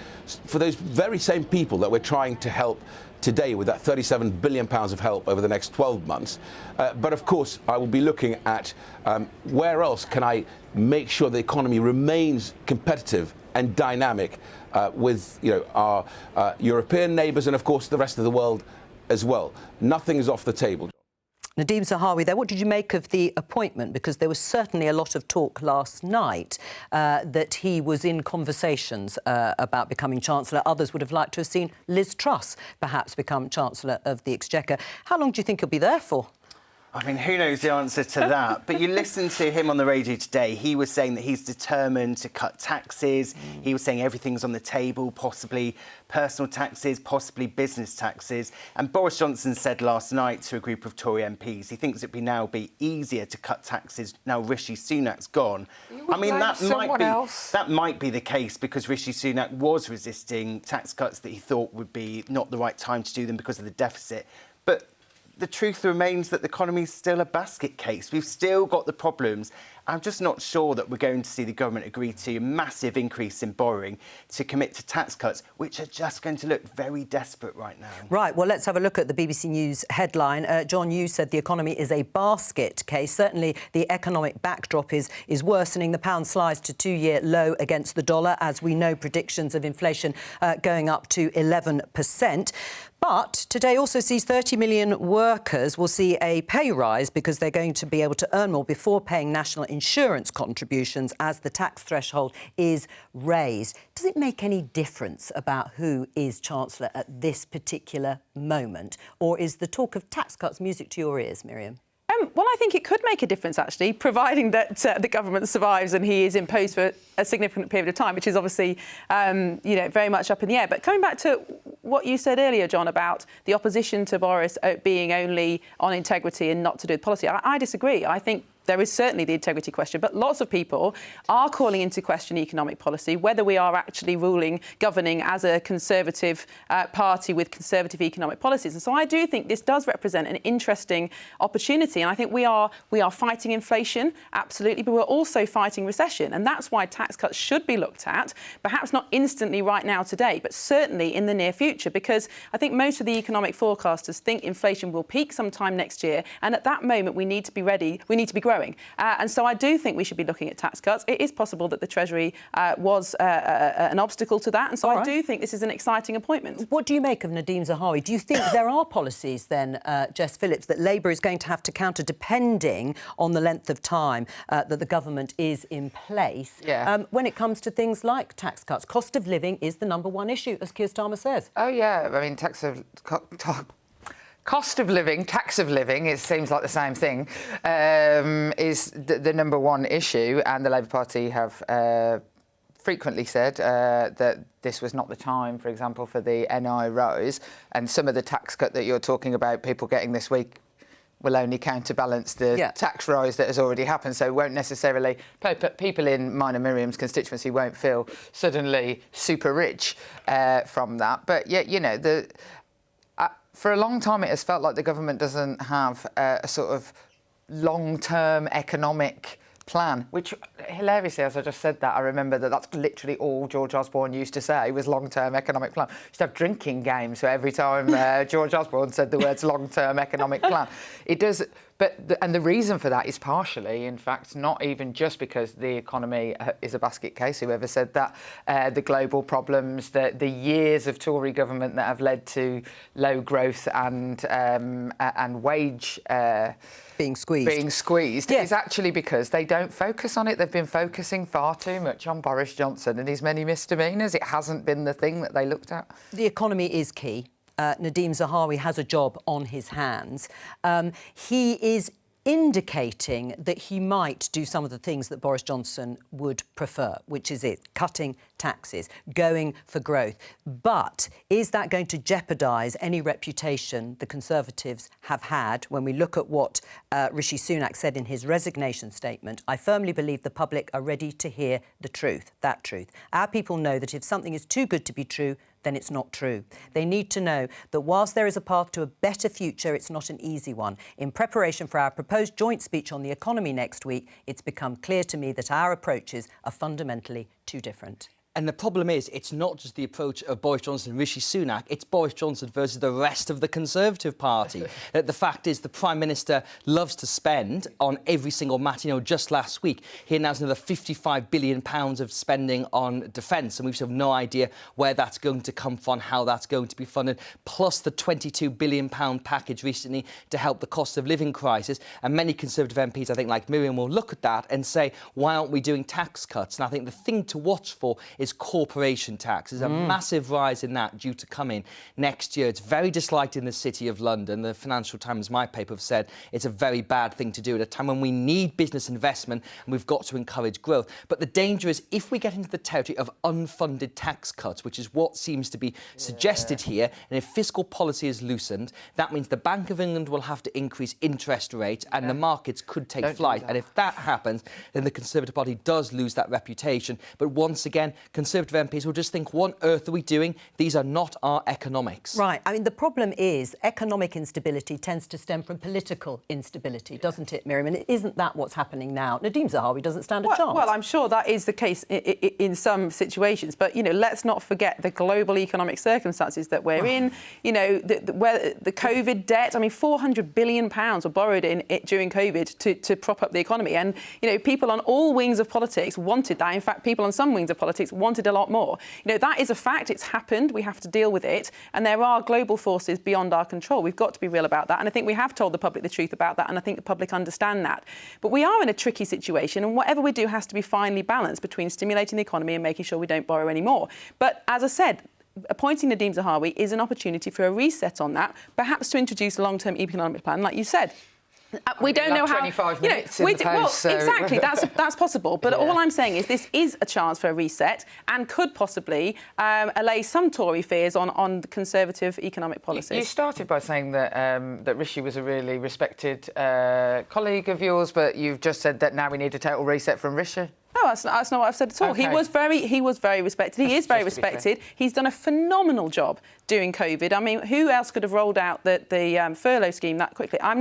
for those very same people that we're trying to help today with that £37 billion of help over the next 12 months. But of course, I will be looking at where else can I make sure the economy remains competitive and dynamic with our European neighbours and, of course, the rest of the world as well. Nothing is off the table. Nadhim Zahawi there, what did you make of the appointment? Because there was certainly a lot of talk last night that he was in conversations about becoming Chancellor. Others would have liked to have seen Liz Truss perhaps become Chancellor of the Exchequer. How long do you think he'll be there for? I mean, who knows the answer to that? But you listen to him on the radio today. He was saying that he's determined to cut taxes. He was saying everything's on the table, possibly personal taxes, possibly business taxes. And Boris Johnson said last night to a group of Tory MPs, he thinks it'd now be easier to cut taxes now Rishi Sunak's gone. I mean, that might be the case, because Rishi Sunak was resisting tax cuts that he thought would be not the right time to do them because of the deficit. But the truth remains that the economy is still a basket case. We've still got the problems. I'm just not sure that we're going to see the government agree to a massive increase in borrowing to commit to tax cuts, which are just going to look very desperate right now. Right, well, let's have a look at the BBC News headline. John, you said the economy is a basket case. Certainly the economic backdrop is worsening. The pound slides to two-year low against the dollar, as we know predictions of inflation going up to 11%. But today also sees 30 million workers will see a pay rise because they're going to be able to earn more before paying national insurance contributions as the tax threshold is raised. Does it make any difference about who is Chancellor at this particular moment? Or is the talk of tax cuts music to your ears, Miriam? Well, I think it could make a difference, actually, providing that the government survives and he is in post for a significant period of time, which is obviously, very much up in the air. But coming back to what you said earlier, John, about the opposition to Boris being only on integrity and not to do with policy, I disagree. I think there is certainly the integrity question, but lots of people are calling into question economic policy, whether we are actually governing as a Conservative party with Conservative economic policies. And so I do think this does represent an interesting opportunity. And I think we are fighting inflation, absolutely, but we're also fighting recession. And that's why tax cuts should be looked at, perhaps not instantly right now today, but certainly in the near future, because I think most of the economic forecasters think inflation will peak sometime next year. And at that moment, we need to be ready. We need to be growing. And so I do think we should be looking at tax cuts. It is possible that the Treasury was an obstacle to that. And so I do think this is an exciting appointment. What do you make of Nadhim Zahawi? Do you think there are policies then, Jess Phillips, that Labour is going to have to counter depending on the length of time that the government is in place when it comes to things like tax cuts? Cost of living is the #1 issue, as Keir Starmer says. Oh, yeah. I mean, cost of living, tax of living, it seems like the same thing, is the #1 issue. And the Labour Party have frequently said that this was not the time, for example, for the NI rise. And some of the tax cut that you're talking about, people getting this week, will only counterbalance the tax rise that has already happened. So won't necessarily, people in mine and Miriam's constituency won't feel suddenly super rich from that. But yeah, you know, for a long time, it has felt like the government doesn't have a sort of long-term economic plan, which, hilariously, as I just said that, I remember that's literally all George Osborne used to say was long-term economic plan. We used to have drinking games, so every time George Osborne said the words long-term economic plan. It does... And the reason for that is partially, in fact, not even just because the economy is a basket case, whoever said that, the global problems, the years of Tory government that have led to low growth and wage... being squeezed. Is actually because they don't focus on it. They've been focusing far too much on Boris Johnson and his many misdemeanours. It hasn't been the thing that they looked at. The economy is key. Nadhim Zahawi has a job on his hands. He is indicating that he might do some of the things that Boris Johnson would prefer, which is cutting taxes, going for growth. But is that going to jeopardise any reputation the Conservatives have had? When we look at what Rishi Sunak said in his resignation statement, I firmly believe the public are ready to hear the truth, that truth. Our people know that if something is too good to be true, then it's not true. They need to know that whilst there is a path to a better future, it's not an easy one. In preparation for our proposed joint speech on the economy next week, it's become clear to me that our approaches are fundamentally too different. And the problem is, it's not just the approach of Boris Johnson and Rishi Sunak, it's Boris Johnson versus the rest of the Conservative Party. The fact is, the Prime Minister loves to spend on every single matter. You know, just last week, he announced another £55 billion of spending on defence, and we've sort of no idea where that's going to come from, how that's going to be funded, plus the £22 billion package recently to help the cost of living crisis. And many Conservative MPs, I think, like Miriam, will look at that and say, why aren't we doing tax cuts? And I think the thing to watch for is corporation tax. There's a massive rise in that due to come in next year. It's very disliked in the City of London. The Financial Times, my paper, have said it's a very bad thing to do at a time when we need business investment and we've got to encourage growth. But the danger is if we get into the territory of unfunded tax cuts, which is what seems to be suggested here, and if fiscal policy is loosened, that means the Bank of England will have to increase interest rates and the markets could take flight. And if that happens, then the Conservative Party does lose that reputation. But once again, Conservative MPs will just think, what on earth are we doing? These are not our economics. Right. I mean, the problem is economic instability tends to stem from political instability, doesn't it, Miriam? And isn't that what's happening now? Nadhim Zahawi doesn't stand a chance. Well, I'm sure that is the case in some situations. But, let's not forget the global economic circumstances that we're in. The COVID debt, I mean, £400 billion were borrowed during COVID to prop up the economy. And, people on all wings of politics wanted that. In fact, people on some wings of politics wanted a lot more. That is a fact. It's happened. We have to deal with it. And there are global forces beyond our control. We've got to be real about that. And I think we have told the public the truth about that. And I think the public understand that. But we are in a tricky situation. And whatever we do has to be finely balanced between stimulating the economy and making sure we don't borrow any more. But as I said, appointing Nadhim Zahawi is an opportunity for a reset on that, perhaps to introduce a long-term economic plan, like you said. We don't know how. 25 minutes in the post, well, so. exactly. That's possible. But all I'm saying is this is a chance for a reset and could possibly allay some Tory fears on Conservative economic policies. You started by saying that Rishi was a really respected colleague of yours, but you've just said that now we need a total reset from Rishi. No, that's not what I've said at all. Okay. He was very respected. He is very respected. He's done a phenomenal job during COVID. I mean, who else could have rolled out the furlough scheme that quickly? I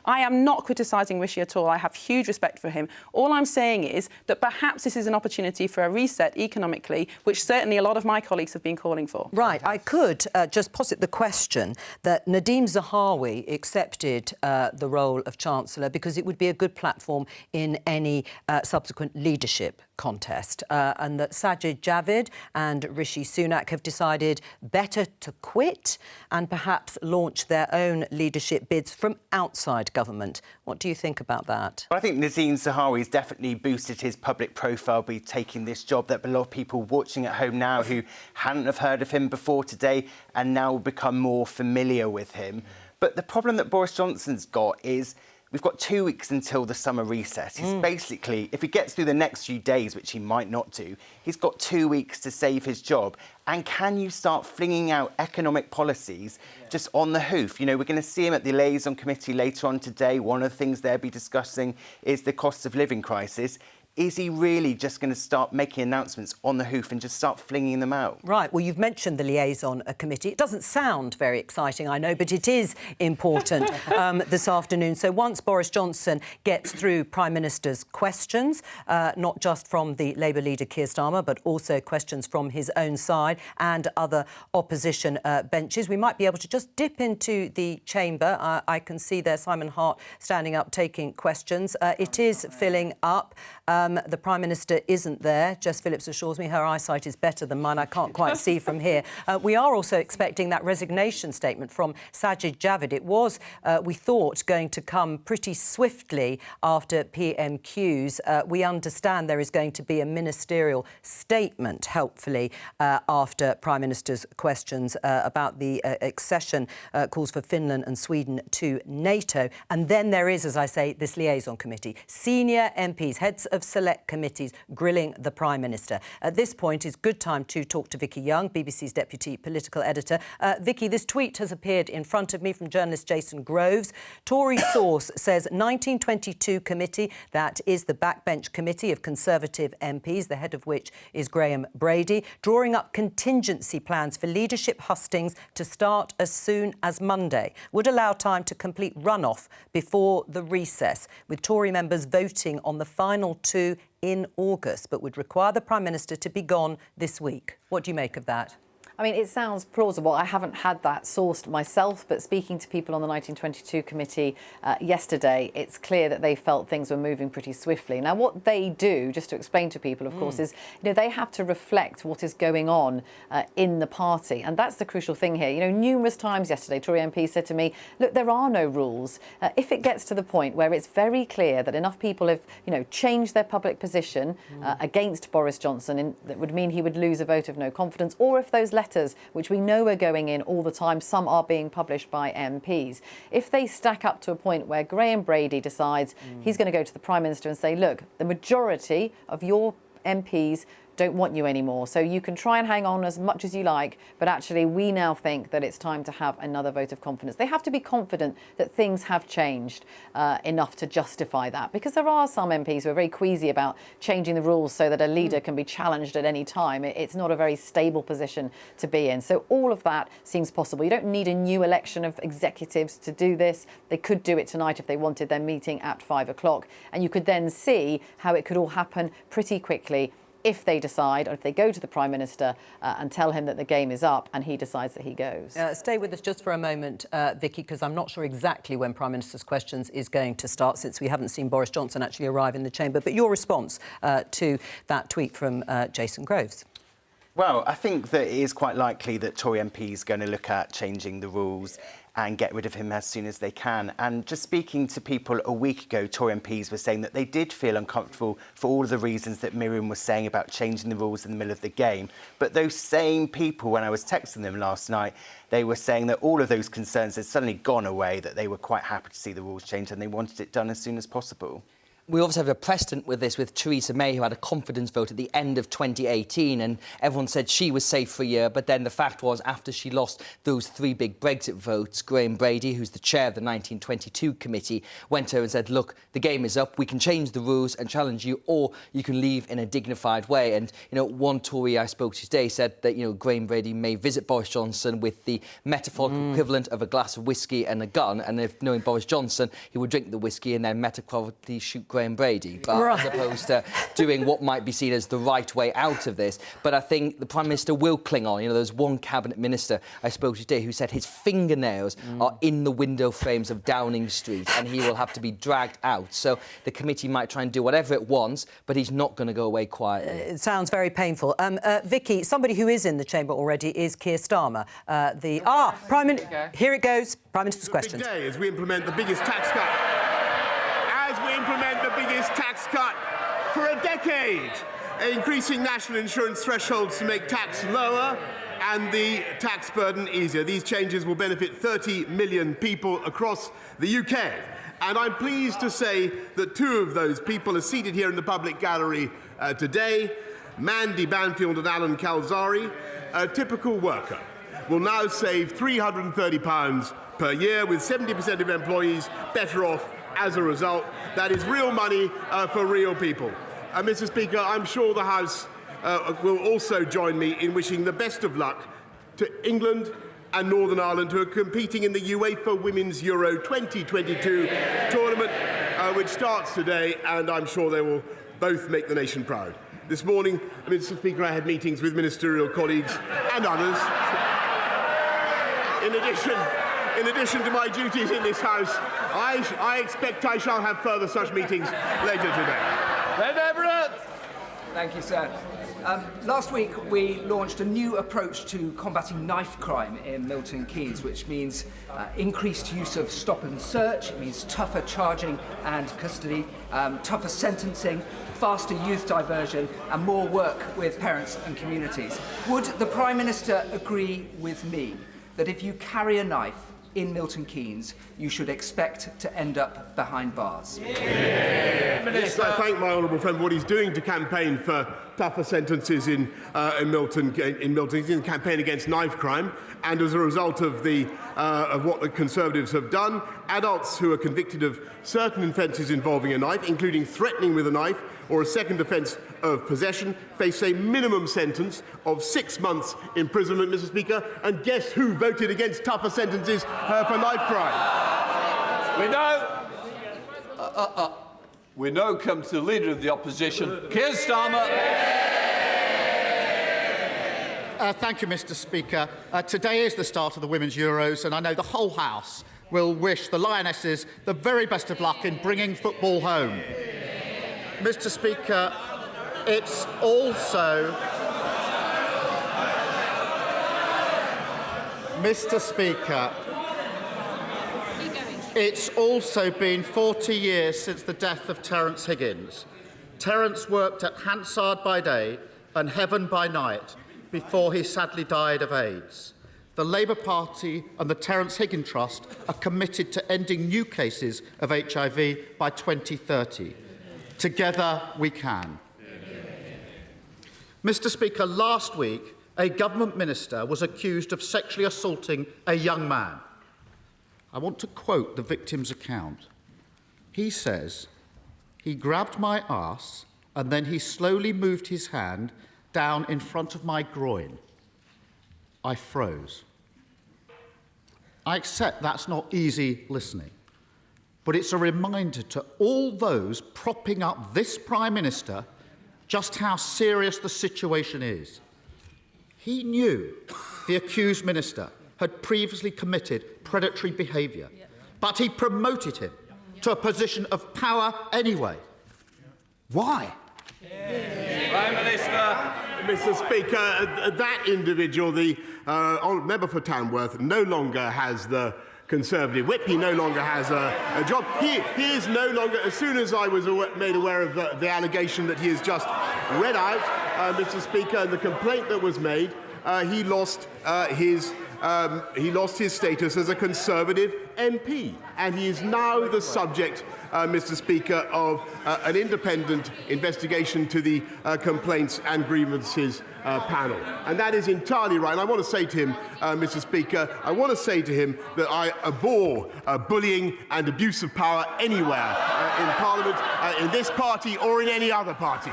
am not criticising Rishi at all. I have huge respect for him. All I'm saying is that perhaps this is an opportunity for a reset economically, which certainly a lot of my colleagues have been calling for. Right. I could just posit the question that Nadhim Zahawi accepted the role of Chancellor because it would be a good platform in any subsequent leadership contest, and that Sajid Javid and Rishi Sunak have decided better to quit and perhaps launch their own leadership bids from outside government. What do you think about that? I think Nadhim Zahawi's definitely boosted his public profile by taking this job that a lot of people watching at home now who hadn't have heard of him before today and now will become more familiar with him. But the problem that Boris Johnson's got is we've got 2 weeks until the summer recess. He's basically, if he gets through the next few days, which he might not do, he's got 2 weeks to save his job. And can you start flinging out economic policies just on the hoof? We're going to see him at the liaison committee later on today. One of the things they'll be discussing is the cost of living crisis. Is he really just going to start making announcements on the hoof and just start flinging them out? Right. Well, you've mentioned the liaison committee. It doesn't sound very exciting, I know, but it is important this afternoon. So once Boris Johnson gets through Prime Minister's questions, not just from the Labour leader Keir Starmer, but also questions from his own side and other opposition benches, we might be able to just dip into the chamber. I can see there Simon Hart standing up taking questions. It is filling up. The Prime Minister isn't there. Jess Phillips assures me her eyesight is better than mine. I can't quite see from here. We are also expecting that resignation statement from Sajid Javid. It was, we thought, going to come pretty swiftly after PMQs. We understand there is going to be a ministerial statement, helpfully, after Prime Minister's questions about the accession calls for Finland and Sweden to NATO. And then there is, as I say, this liaison committee. Senior MPs, heads of select committees grilling the Prime Minister. At this point, it's good time to talk to Vicki Young, BBC's deputy political editor. Vicki, this tweet has appeared in front of me from journalist Jason Groves. Tory source says 1922 committee, that is the backbench committee of Conservative MPs, the head of which is Graham Brady, drawing up contingency plans for leadership hustings to start as soon as Monday. Would allow time to complete runoff before the recess, with Tory members voting on the final two in August, but would require the Prime Minister to be gone this week. What do you make of that? I mean, it sounds plausible. I haven't had that sourced myself, but speaking to people on the 1922 committee yesterday, it's clear that they felt things were moving pretty swiftly. Now, what they do, just to explain to people, of course, is they have to reflect what is going on in the party. And that's the crucial thing here. Numerous times yesterday, Tory MPs said to me, look, there are no rules. If it gets to the point where it's very clear that enough people have, changed their public position against Boris Johnson, that would mean he would lose a vote of no confidence, or if those letters, which we know are going in all the time, some are being published by MPs. If they stack up to a point where Graham Brady decides he's going to go to the Prime Minister and say, look, the majority of your MPs don't want you anymore. So you can try and hang on as much as you like, but actually we now think that it's time to have another vote of confidence. They have to be confident that things have changed enough to justify that, because there are some MPs who are very queasy about changing the rules so that a leader can be challenged at any time. It's not a very stable position to be in. So all of that seems possible. You don't need a new election of executives to do this. They could do it tonight if they wanted. Their meeting at 5 o'clock, and you could then see how it could all happen pretty quickly if they decide, or if they go to the Prime Minister and tell him that the game is up and he decides that he goes. Stay with us just for a moment, Vicki, because I'm not sure exactly when Prime Minister's Questions is going to start, since we haven't seen Boris Johnson actually arrive in the chamber. But your response to that tweet from Jason Groves? Well, I think that it is quite likely that Tory MPs are going to look at changing the rules and get rid of him as soon as they can. And just speaking to people a week ago, Tory MPs were saying that they did feel uncomfortable for all of the reasons that Miriam was saying about changing the rules in the middle of the game. But those same people, when I was texting them last night, they were saying that all of those concerns had suddenly gone away, that they were quite happy to see the rules changed and they wanted it done as soon as possible. We obviously have a precedent with this with Theresa May, who had a confidence vote at the end of 2018, and everyone said she was safe for a year. But then the fact was, after she lost those 3 big Brexit votes, Graham Brady, who's the chair of the 1922 committee, went to her and said, look, the game is up. We can change the rules and challenge you, or you can leave in a dignified way. And, you know, one Tory I spoke to today said that, you know, Graham Brady may visit Boris Johnson with the metaphorical equivalent of a glass of whiskey and a gun. And if knowing Boris Johnson, he would drink the whiskey and then metaphorically shoot Graham Brady, but as opposed to doing what might be seen as the right way out of this. But I think the Prime Minister will cling on. You know, there's one cabinet minister I spoke to today who said his fingernails are in the window frames of Downing Street and he will have to be dragged out. So the committee might try and do whatever it wants, but he's not going to go away quietly. It sounds very painful. Vicki, somebody who is in the chamber already is Keir Starmer. Prime Minister. Here it goes. Prime Minister's Questions. Big day as we implement the biggest tax cut. For a decade, increasing national insurance thresholds to make tax lower and the tax burden easier. These changes will benefit 30 million people across the UK. And I'm pleased to say that 2 of those people are seated here in the public gallery today. Mandy Banfield and Alan Calzari, a typical worker, will now save £330 per year, with 70% of employees better off as a result. That is real money for real people. Mr. Speaker, I'm sure the House will also join me in wishing the best of luck to England and Northern Ireland, who are competing in the UEFA Women's Euro 2022 tournament, which starts today, and I'm sure they will both make the nation proud. This morning, Mr. Speaker, I had meetings with ministerial colleagues and others. In addition to my duties in this House, I expect I shall have further such meetings later today. Thank you, sir. Last week, we launched a new approach to combating knife crime in Milton Keynes, which means increased use of stop and search. It means tougher charging and custody, tougher sentencing, faster youth diversion, and more work with parents and communities. Would the Prime Minister agree with me that if you carry a knife in Milton Keynes, you should expect to end up behind bars? Yes, I thank my honourable friend for what he's doing to campaign for tougher sentences in Milton. He's in campaign against knife crime, and as a result of what the Conservatives have done, adults who are convicted of certain offences involving a knife, including threatening with a knife or a second offence of possession, face a minimum sentence of 6 months imprisonment, Mr. Speaker. And guess who voted against tougher sentences for knife crime? We now come to the Leader of the Opposition, Keir Starmer. Thank you, Mr. Speaker. Today is the start of the Women's Euros, and I know the whole House will wish the Lionesses the very best of luck in bringing football home. Mr. Speaker, it's also... Mr. Speaker, it's also been 40 years since the death of Terence Higgins. Terence worked at Hansard by day and Heaven by night before he sadly died of AIDS. The Labour Party and the Terence Higgins Trust are committed to ending new cases of HIV by 2030. Together we can. Mr. Speaker, last week, a government minister was accused of sexually assaulting a young man. I want to quote the victim's account. He says, "He grabbed my arse and then he slowly moved his hand down in front of my groin. I froze." I accept that's not easy listening, but it's a reminder to all those propping up this Prime Minister just how serious the situation is. He knew the accused minister had previously committed predatory behaviour, but he promoted him to a position of power anyway. Why? Prime Minister. Mr. Speaker, that individual, the member for Tamworth, no longer has the Conservative whip. He no longer has a job. He is no longer, as soon as I was made aware of the allegation that he has just read out, Mr. Speaker, and the complaint that was made, he lost his status as a Conservative MP, and he is now the subject, Mr. Speaker, of an independent investigation to the Complaints and Grievances panel. And that is entirely right. And I want to say to him, Mr. Speaker, I want to say to him that I abhor bullying and abuse of power anywhere in Parliament, in this party or in any other party.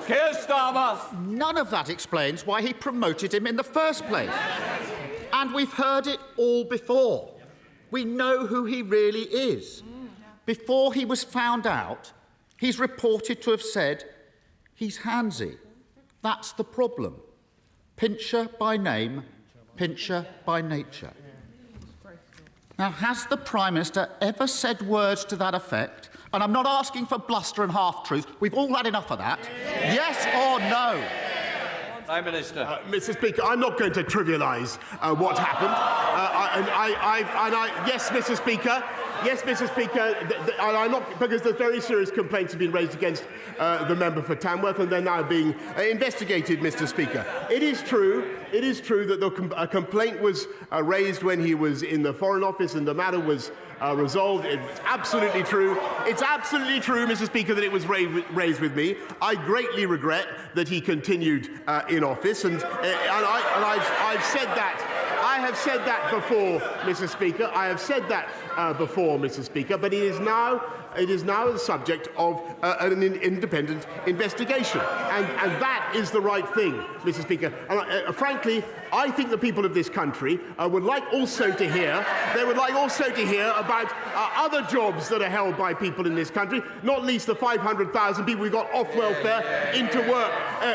Keir Starmer. None of that explains why he promoted him in the first place. And we've heard it all before. We know who he really is. Before he was found out, he's reported to have said he's handsy. That's the problem. Pincher by name, pincher by nature. Now, has the Prime Minister ever said words to that effect? And I'm not asking for bluster and half-truth. We've all had enough of that. Yes or no? Prime Minister. Mr. Speaker, I'm not going to trivialise what happened. Yes, Mr. Speaker. Yes, Mr. Speaker, I'm not, because there's very serious complaints have been raised against the member for Tamworth, and they're now being investigated, Mr. Speaker. It is true that a complaint was raised when he was in the Foreign Office, and the matter was resolved. It's absolutely true. It's absolutely true, Mr. Speaker, that it was raised with me. I greatly regret that he continued in office, and I've said that. I have said that before, Mr. Speaker. I have said that before, Mr. Speaker. But it is now the subject of an independent investigation, and that is the right thing, Mr. Speaker. And frankly, I think the people of this country would like also to hear. They would like also to hear about other jobs that are held by people in this country, not least the 500,000 people who got off welfare into work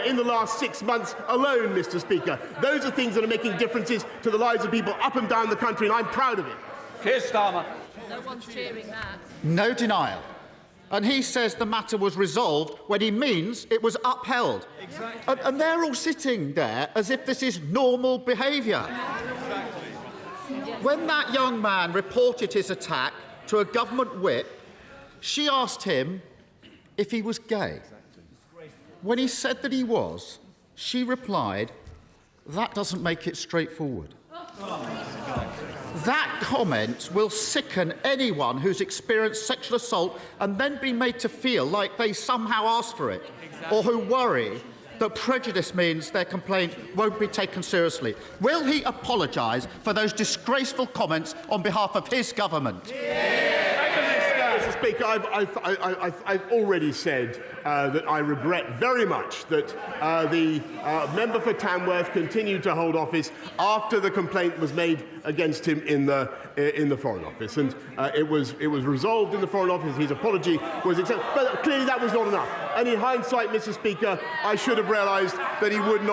in the last 6 months alone, Mr. Speaker. Those are things that are making differences to the lives of people up and down the country, and I'm proud of it. Keir Starmer. No one's cheering that. No denial. And he says the matter was resolved when he means it was upheld. Exactly. And they're all sitting there as if this is normal behaviour. Exactly. When that young man reported his attack to a government whip, she asked him if he was gay. When he said that he was, she replied, "That doesn't make it straightforward." That comment will sicken anyone who's experienced sexual assault and then be made to feel like they somehow asked for it, or who worry that prejudice means their complaint won't be taken seriously. Will he apologise for those disgraceful comments on behalf of his government? Mr. Speaker, I've already said that I regret very much that the member for Tamworth continued to hold office after the complaint was made against him in the Foreign Office, and it was resolved in the Foreign Office. His apology was accepted, but clearly that was not enough. And in hindsight, Mr. Speaker, I should have realised that he would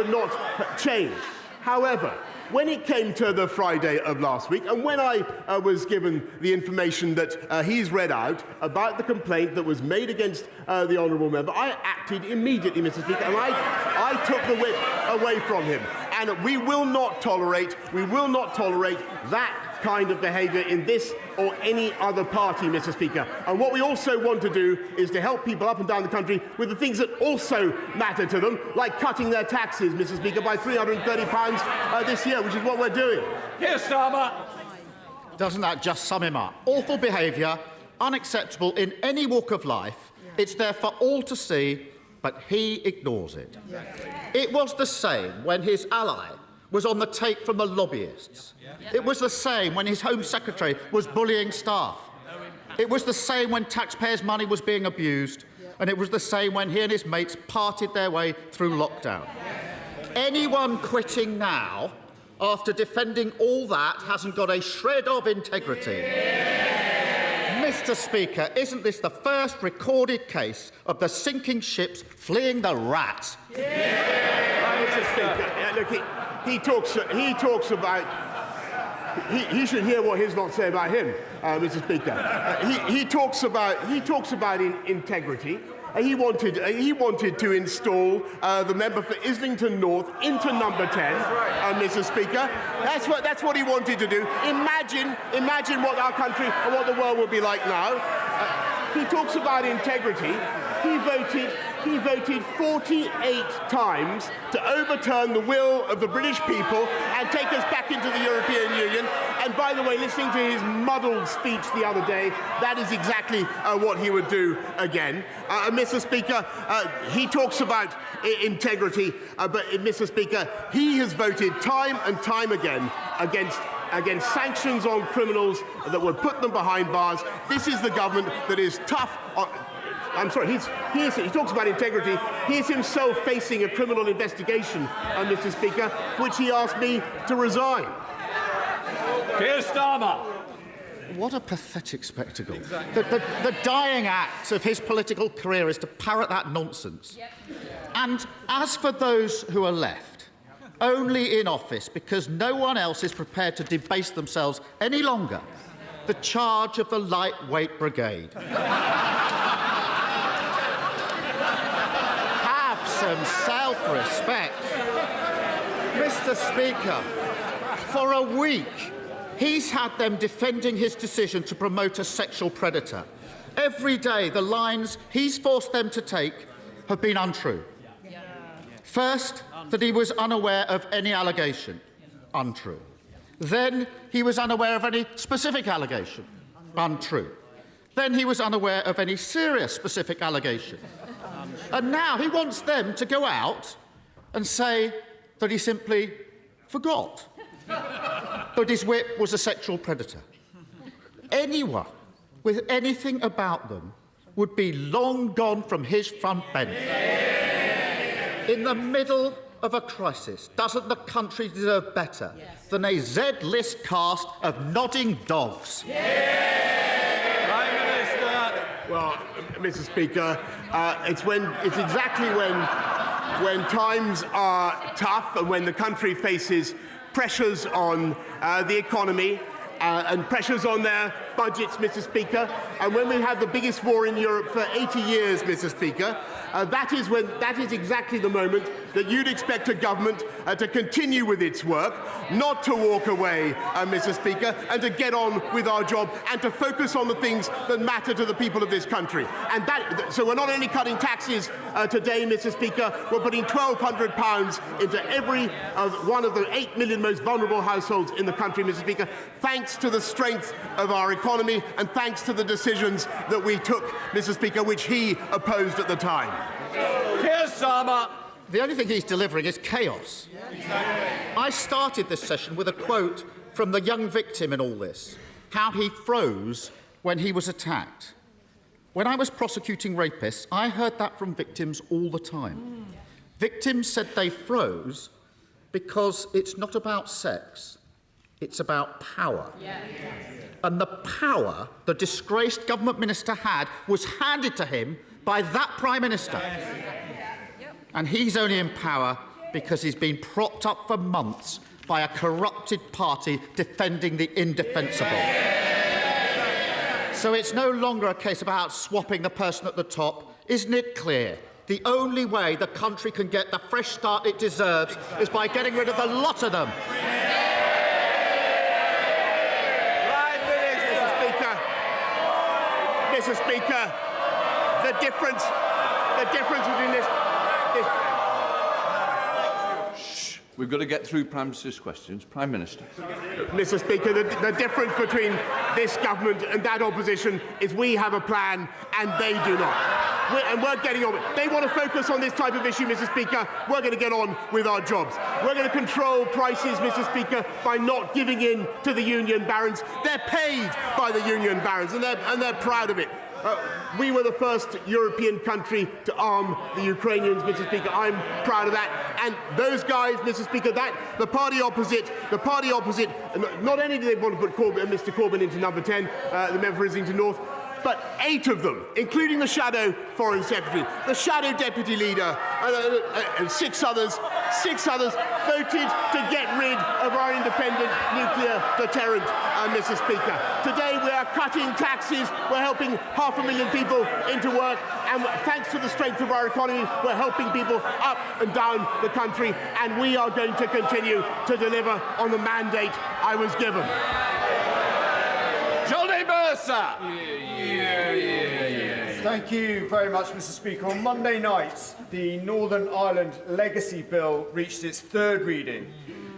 not change. However, when it came to the Friday of last week, and when I was given the information that he's read out about the complaint that was made against the honourable member, I acted immediately, Mr. Speaker, and I took the whip away from him. And we will not tolerate that kind of behaviour in this or any other party, Mr. Speaker. And what we also want to do is to help people up and down the country with the things that also matter to them, like cutting their taxes, Mr. Speaker, by £330 this year, which is what we're doing. Keir Starmer. Doesn't that just sum him up? Awful behaviour, unacceptable in any walk of life. It's there for all to see, but he ignores it. It was the same when his ally was on the take from the lobbyists. It was the same when his Home Secretary was bullying staff. It was the same when taxpayers' money was being abused, and it was the same when he and his mates parted their way through lockdown. Anyone quitting now, after defending all that, hasn't got a shred of integrity. Mr. Speaker, isn't this the first recorded case of the sinking ships fleeing the rat? Mr. Speaker, look, he talks about. He should hear what his lot say about him, Mr. Speaker. He talks about integrity. He wanted to install the member for Islington North into number 10, Mr. Speaker. That's what he wanted to do. Imagine what our country and what the world would be like now. He talks about integrity. He voted 48 times to overturn the will of the British people and take us back into the European Union. And by the way, listening to his muddled speech the other day, that is exactly what he would do again. Mr. Speaker, he talks about integrity, but Mr. Speaker, he has voted time and time again against sanctions on criminals that would put them behind bars. This is the government that is tough on... I'm sorry, he talks about integrity. He is himself facing a criminal investigation, Mr. Speaker, which he asked me to resign. Keir Starmer. What a pathetic spectacle. The dying act of his political career is to parrot that nonsense. And as for those who are left, only in office because no one else is prepared to debase themselves any longer, the charge of the lightweight brigade. Some self-respect. Mr. Speaker, for a week, he's had them defending his decision to promote a sexual predator. Every day, the lines he's forced them to take have been untrue. First, that he was unaware of any allegation. Untrue. Then, he was unaware of any specific allegation. Untrue. Then he was unaware of any serious specific allegation. And now he wants them to go out and say that he simply forgot that his whip was a sexual predator. Anyone with anything about them would be long gone from his front bench. In the middle of a crisis, doesn't the country deserve better than a Z-list cast of nodding dogs? Well, Mr. Speaker, it's exactly when times are tough and when the country faces pressures on the economy and pressures on their budgets, Mr. Speaker, and when we have the biggest war in Europe for 80 years, Mr. Speaker, that is exactly the moment that you'd expect a government to continue with its work, not to walk away, Mr. Speaker, and to get on with our job and to focus on the things that matter to the people of this country. And so we're not only cutting taxes today, Mr. Speaker, we're putting £1,200 into every one of the 8 million most vulnerable households in the country, Mr. Speaker, thanks to the strength of our economy and thanks to the decisions that we took, Mr. Speaker, which he opposed at the time. Keir Starmer. The only thing he's delivering is chaos. I started this session with a quote from the young victim in all this, how he froze when he was attacked. When I was prosecuting rapists, I heard that from victims all the time. Victims said they froze because it's not about sex, it's about power. And the power the disgraced government minister had was handed to him by that Prime Minister. And he's only in power because he's been propped up for months by a corrupted party defending the indefensible. So it's no longer a case about swapping the person at the top. Isn't it clear? The only way the country can get the fresh start it deserves is by getting rid of the lot of them. Mr. Speaker, the difference between this... Shh. We've got to get through Prime Minister's questions. Prime Minister. Mr. Speaker, the difference between this government and that opposition is we have a plan and they do not. we're getting on. They want to focus on this type of issue, Mr. Speaker. We're going to get on with our jobs. We're going to control prices, Mr. Speaker, by not giving in to the union barons. They're paid by the union barons, and they're proud of it. We were the first European country to arm the Ukrainians, Mr. Speaker. I'm proud of that. And those guys, Mr. Speaker, the party opposite, not only do they want to put Mr. Corbyn into number 10, the member for Islington North, but 8 of them, including the shadow foreign secretary, the shadow deputy leader, and 6 others, voted to get rid of our independent nuclear deterrent, Mr. Speaker. Today we are cutting taxes, we're helping 500,000 people into work, and thanks to the strength of our economy, we're helping people up and down the country, and we are going to continue to deliver on the mandate I was given. Thank you very much, Mr. Speaker. On Monday night, the Northern Ireland Legacy Bill reached its 3rd reading,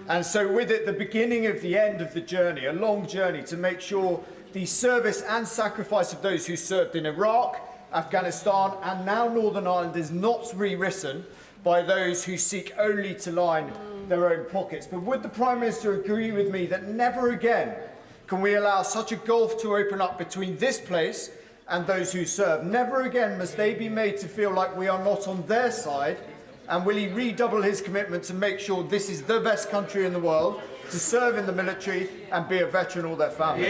and so with it the beginning of the end of the journey, a long journey to make sure the service and sacrifice of those who served in Iraq, Afghanistan and now Northern Ireland is not rewritten by those who seek only to line their own pockets. But would the Prime Minister agree with me that never again can we allow such a gulf to open up between this place and those who serve? Never again must they be made to feel like we are not on their side. And will he redouble his commitment to make sure this is the best country in the world, to serve in the military and be a veteran all their family?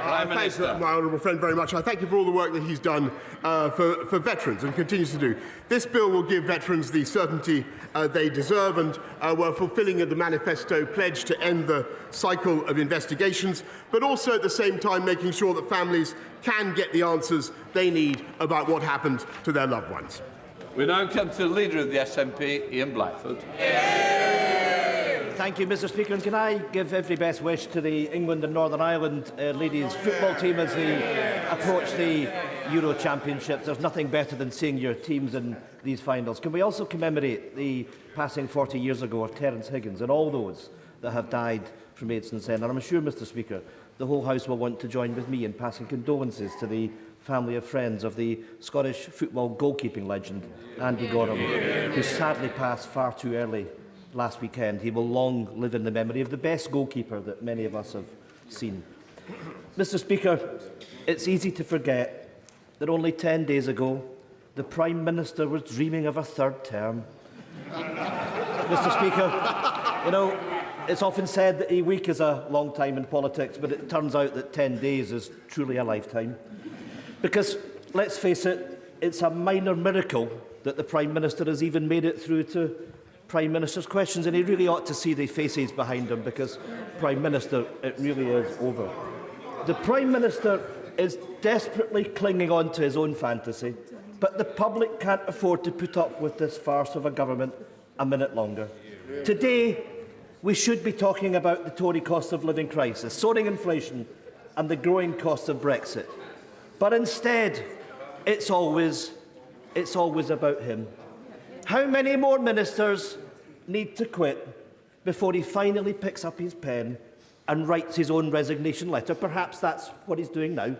Thanks, my honourable friend, very much. I thank you for all the work that he's done for veterans and continues to do. This bill will give veterans the certainty they deserve, and we're fulfilling the manifesto pledge to end the cycle of investigations, but also at the same time making sure that families can get the answers they need about what happened to their loved ones. We now come to the Leader of the SNP, Ian Blackford. Thank you, Mr. Speaker. And can I give every best wish to the England and Northern Ireland ladies football team as they approach the Euro Championships. There's nothing better than seeing your teams in these finals. Can we also commemorate the passing 40 years ago of Terence Higgins and all those that have died from AIDS and sin? And I'm sure, Mr. Speaker, the whole House will want to join with me in passing condolences to the family of friends of the Scottish football goalkeeping legend, Andy Gorham, who sadly passed far too early last weekend. He will long live in the memory of the best goalkeeper that many of us have seen. Mr. Speaker, it's easy to forget that only 10 days ago, the Prime Minister was dreaming of a 3rd term. Mr. Speaker, you know, it's often said that a week is a long time in politics, but it turns out that 10 days is truly a lifetime. Because, let's face it, it's a minor miracle that the Prime Minister has even made it through to Prime Minister's questions, and he really ought to see the faces behind him, because, Prime Minister, it really is over. The Prime Minister is desperately clinging on to his own fantasy, but the public can't afford to put up with this farce of a government a minute longer. Today, we should be talking about the Tory cost of living crisis, soaring inflation and the growing cost of Brexit. But instead, it's always about him. How many more ministers need to quit before he finally picks up his pen and writes his own resignation letter? Perhaps that's what he's doing now.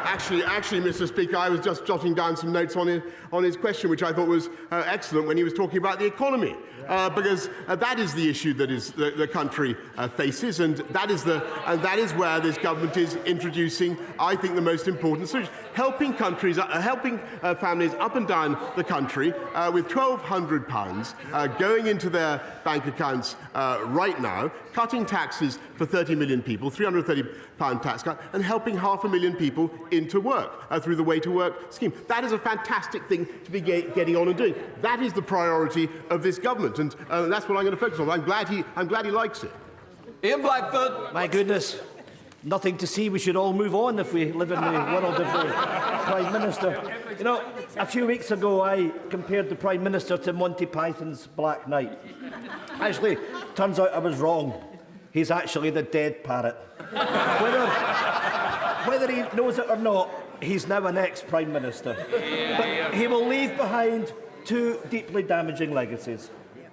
Actually, Mr. Speaker, I was just jotting down some notes on his question, which I thought was excellent when he was talking about the economy, because that is the issue that is the country faces, and that is where this government is introducing, I think, the most important solution: helping families up and down the country with £1,200 going into their bank accounts right now, cutting taxes for 30 million people, £330 tax cut, and helping 500,000 people into work through the Way to Work scheme. That is a fantastic thing to be getting on and doing. That is the priority of this government, and that's what I'm going to focus on. I'm glad he likes it. Ian Blackford. My goodness, nothing to see. We should all move on if we live in the world of the Prime Minister. You know, a few weeks ago I compared the Prime Minister to Monty Python's Black Knight. Actually, turns out I was wrong. He's actually the dead parrot. Whether he knows it or not, he's now an ex-Prime Minister. But he will leave behind 2 deeply damaging legacies.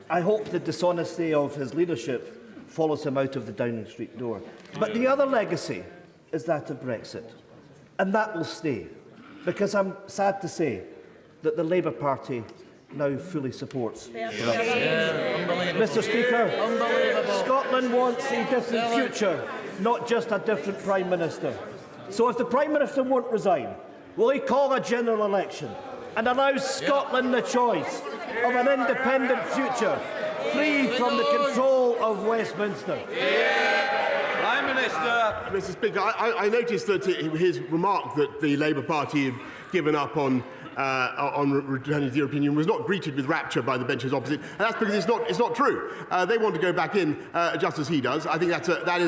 I hope the dishonesty of his leadership follows him out of the Downing Street door. But the other legacy is that of Brexit. And that will stay, because I'm sad to say that the Labour Party now fully supports Brexit. Mr. Speaker, Scotland wants a different future, not just a different Prime Minister. So if the Prime Minister won't resign, will he call a general election and allow Scotland the choice of an independent future, free from the control of Westminster? Prime Minister. Mr. Speaker, I noticed that his remark that the Labour Party have given up on returning to the European Union was not greeted with rapture by the benches opposite, and that's because it's not true. They want to go back in just as he does. I think that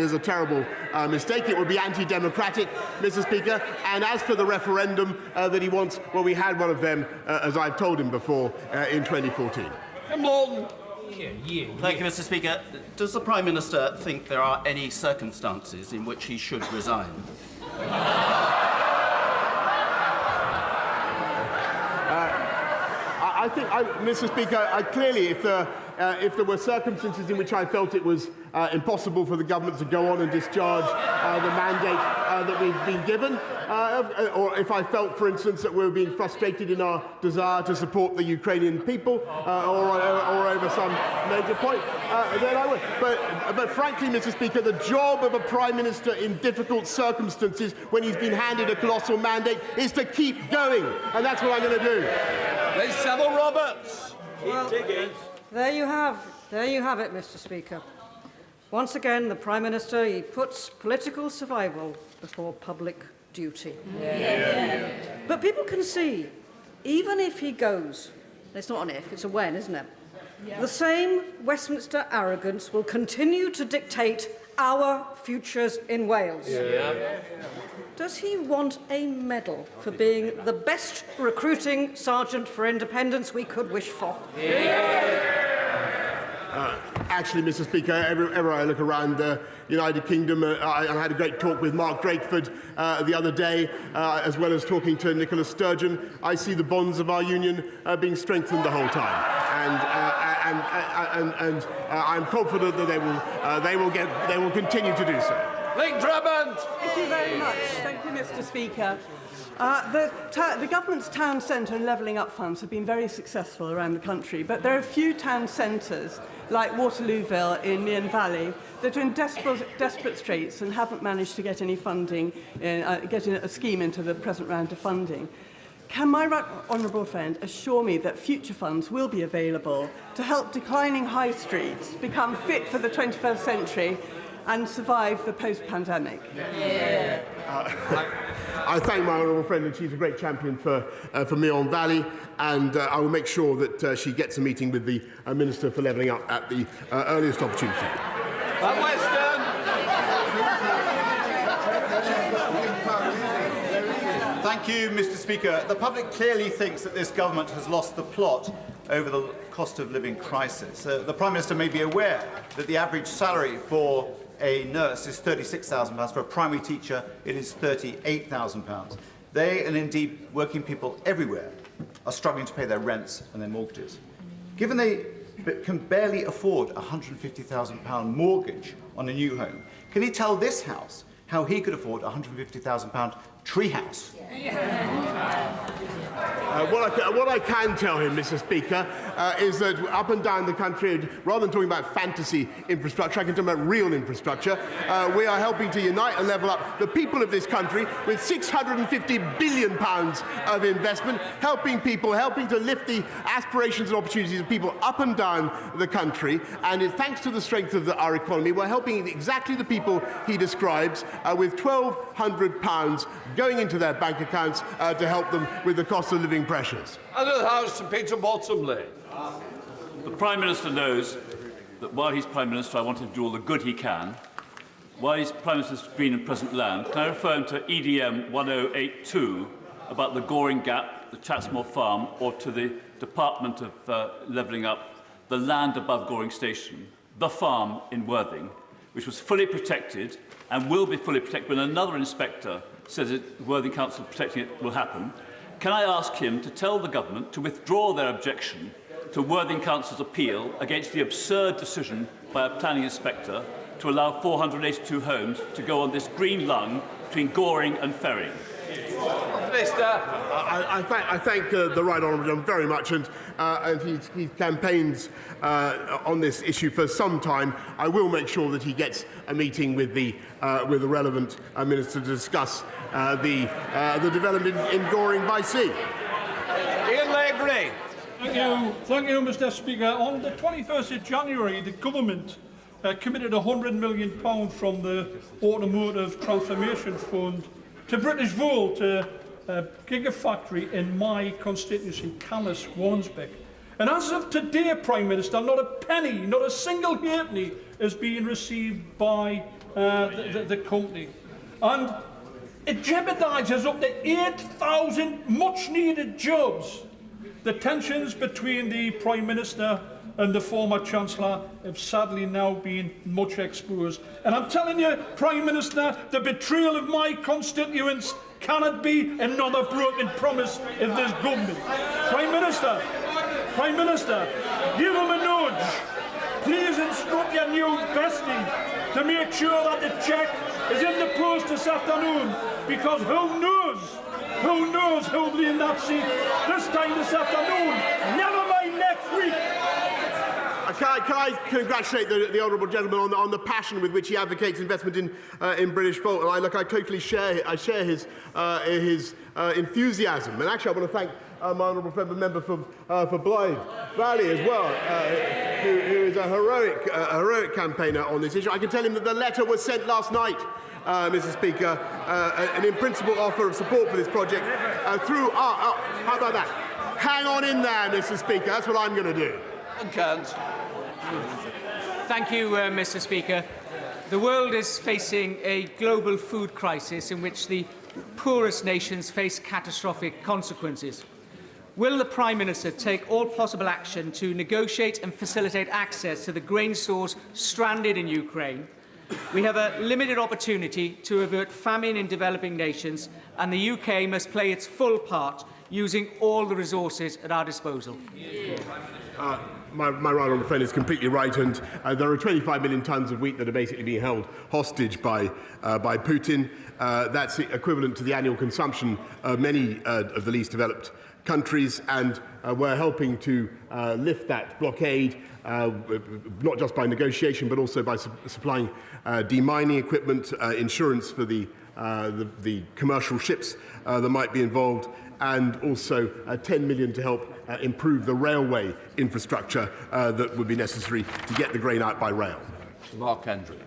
is a terrible mistake. It would be anti-democratic, Mr. Speaker. And as for the referendum that he wants, well, we had one of them, as I've told him before, in 2014. Come on. Thank you, Mr. Speaker. Does the Prime Minister think there are any circumstances in which he should resign? I think, Mr. Speaker, clearly, if there were circumstances in which I felt it was impossible for the government to go on and discharge the mandate that we've been given, or if I felt, for instance, that we were being frustrated in our desire to support the Ukrainian people, or over some major point, then I would. But frankly, Mr. Speaker, the job of a Prime Minister in difficult circumstances when he's been handed a colossal mandate is to keep going, and that's what I'm going to do. There's Savile Roberts. Well, there you have it, Mr. Speaker. Once again, the Prime Minister, he puts political survival before public duty. Yeah. But people can see, even if he goes, it's not an if, it's a when, isn't it? Yeah. The same Westminster arrogance will continue to dictate our futures in Wales. Yeah. Does he want a medal for being the best recruiting sergeant for independence we could wish for? Yeah. Actually, Mr. Speaker, everywhere I look around the United Kingdom, I had a great talk with Mark Drakeford the other day, as well as talking to Nicola Sturgeon. I see the bonds of our union being strengthened the whole time, and I'm confident that they will continue to do so. Link Drummond. Thank you very much. Thank you, Mr. Speaker. The government's town centre and levelling up funds have been very successful around the country, but there are a few town centres, like Waterlooville in Mearn Valley, that are in desperate straits and haven't managed to get any funding, get a scheme into the present round of funding. Can my honourable friend assure me that future funds will be available to help declining high streets become fit for the 21st century and survive the post-pandemic? Yeah. I thank my honourable friend, and she's a great champion for Mearn Valley, and I will make sure that she gets a meeting with the Minister for Levelling Up at the earliest opportunity. Thank you, Mr. Speaker. The public clearly thinks that this government has lost the plot over the cost of living crisis. The Prime Minister may be aware that the average salary for a nurse is £36,000. For a primary teacher, it is £38,000. They, and indeed working people everywhere, are struggling to pay their rents and their mortgages. Given they can barely afford a £150,000 mortgage on a new home, can he tell this House how he could afford a £150,000 treehouse? What I can tell him, Mr. Speaker, is that up and down the country, rather than talking about fantasy infrastructure, I can talk about real infrastructure. We are helping to unite and level up the people of this country with £650 billion of investment, helping to lift the aspirations and opportunities of people up and down the country. And thanks to the strength of our economy, we're helping exactly the people he describes with £1,200 going into their bank accounts to help them with the cost of living pressures. Under the House, Sir Peter Bottomley. The Prime Minister knows that while he's Prime Minister, I want him to do all the good he can. While he's Prime Minister's Green and Present Land, can I refer him to EDM 1082 about the Goring Gap, the Chatsmore Farm, or to the Department of Levelling Up, the land above Goring Station, the farm in Worthing, which was fully protected and will be fully protected when another inspector says that Worthing Council protecting it will happen. Can I ask him to tell the government to withdraw their objection to Worthing Council's appeal against the absurd decision by a planning inspector to allow 482 homes to go on this green lung between Goring and Ferry? I thank the Right Honourable Gentleman very much, and he campaigns on this issue for some time. I will make sure that he gets a meeting with the relevant minister to discuss the development in Goring by sea. Ian Lavery. Thank you, Mr. Speaker. On the 21st of January, the government committed £100 million from the Automotive Transformation Fund to British Wool to a gigafactory in my constituency, Calais, Warnsbeck. And as of today, Prime Minister, not a penny, not a single halfpenny is being received by the company. And it jeopardises up to 8,000 much-needed jobs. The tensions between the Prime Minister and the former Chancellor have sadly now been much exposed. And I'm telling you, Prime Minister, the betrayal of my constituents cannot be another broken promise of this government. Prime Minister, give him a nudge. Please instruct your new bestie to make sure that the cheque is in the post this afternoon, because who knows who'll be in that seat this time this afternoon, never mind next week. Can I congratulate the honourable gentleman on the passion with which he advocates investment in British Volt? And I totally share his enthusiasm. And actually, I want to thank my honourable member for Blythe Valley as well, who is a heroic campaigner on this issue. I can tell him that the letter was sent last night, Mr. Speaker, an in-principle offer of support for this project through. How about that? Hang on in there, Mr. Speaker. That's what I'm going to do. Thank you, Mr. Speaker. The world is facing a global food crisis in which the poorest nations face catastrophic consequences. Will the Prime Minister take all possible action to negotiate and facilitate access to the grain stores stranded in Ukraine? We have a limited opportunity to avert famine in developing nations, and the UK must play its full part using all the resources at our disposal. My right honourable friend is completely right, and there are 25 million tonnes of wheat that are basically being held hostage by Putin. That's equivalent to the annual consumption of many of the least developed countries, and we're helping to lift that blockade, not just by negotiation, but also by supplying demining equipment, insurance for the commercial ships that might be involved, and also 10 million to help improve the railway infrastructure that would be necessary to get the grain out by rail. Mark Hendry.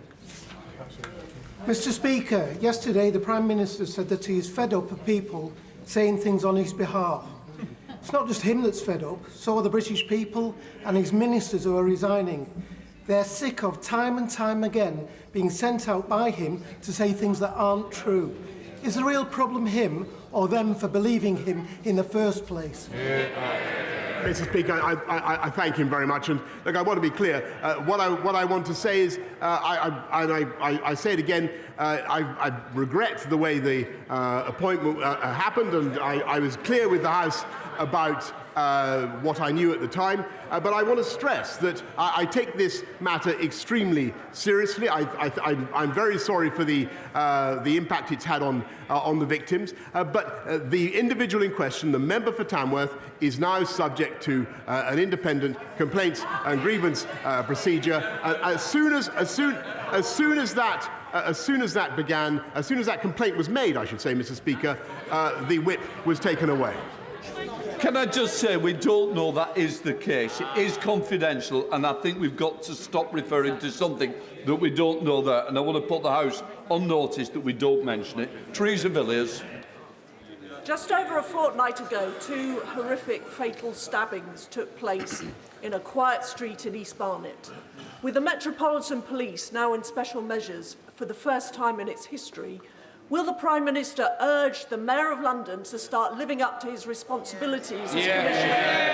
Mr. Speaker, yesterday the Prime Minister said that he is fed up of people saying things on his behalf. It's not just him that's fed up, so are the British people and his ministers who are resigning. They're sick of time and time again being sent out by him to say things that aren't true. Is the real problem him or them for believing him in the first place? Mr. Speaker, I thank him very much. And look, I want to be clear. What I want to say is, I say it again, I regret the way the appointment happened, and I was clear with the House about what I knew at the time. But I want to stress that I take this matter extremely seriously. I'm very sorry for the impact it's had on the victims. But the individual in question, the member for Tamworth, is now subject to an independent complaints and grievance procedure. As soon as that complaint was made, I should say, Mr. Speaker, the whip was taken away. Can I just say we don't know that is the case. It is confidential, and I think we've got to stop referring to something that we don't know there. And I want to put the House on notice that we don't mention it. Teresa Villiers. Just over a fortnight ago, 2 horrific fatal stabbings took place in a quiet street in East Barnet. With the Metropolitan Police now in special measures for the first time in its history, will the Prime Minister urge the Mayor of London to start living up to his responsibilities as Commissioner?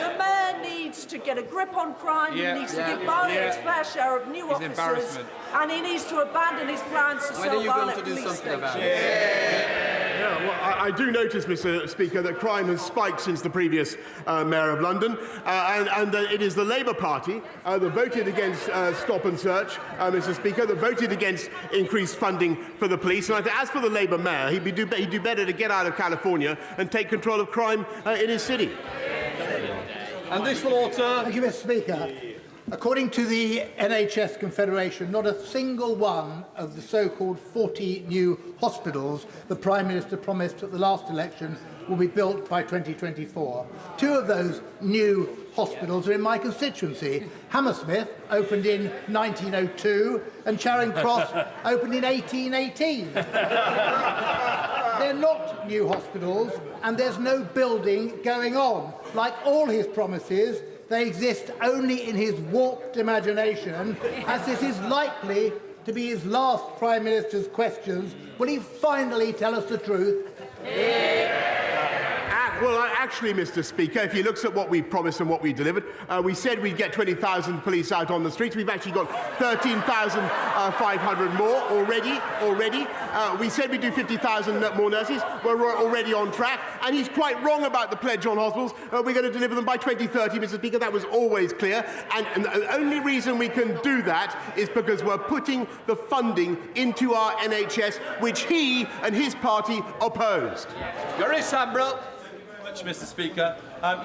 The Mayor needs to get a grip on crime, he needs to give Barnet its fair share of new officers, and he needs to abandon his plans to sell Barnet police stations. Well, I do notice, Mr. Speaker, that crime has spiked since the previous Mayor of London, and it is the Labour Party that voted against stop and search, Mr. Speaker, that voted against increased funding for the police. And I think, as for the Labour Mayor, he'd do better to get out of California and take control of crime in his city. And this water. Thank you, Mr. Speaker. According to the NHS Confederation, not a single one of the so-called 40 new hospitals the Prime Minister promised at the last election will be built by 2024. 2 of those new hospitals are in my constituency. Hammersmith opened in 1902 and Charing Cross opened in 1818. They're not new hospitals and there's no building going on. Like all his promises, they exist only in his warped imagination, as this is likely to be his last Prime Minister's questions. Will he finally tell us the truth? Well, actually, Mr. Speaker, if you look at what we promised and what we delivered, we said we'd get 20,000 police out on the streets. We've actually got 13,500 more already. We said we'd do 50,000 more nurses. We're already on track. And he's quite wrong about the pledge on hospitals. We're going to deliver them by 2030, Mr. Speaker. That was always clear. And the only reason we can do that is because we're putting the funding into our NHS, which he and his party opposed. Gary Sambrel. Mr. Speaker.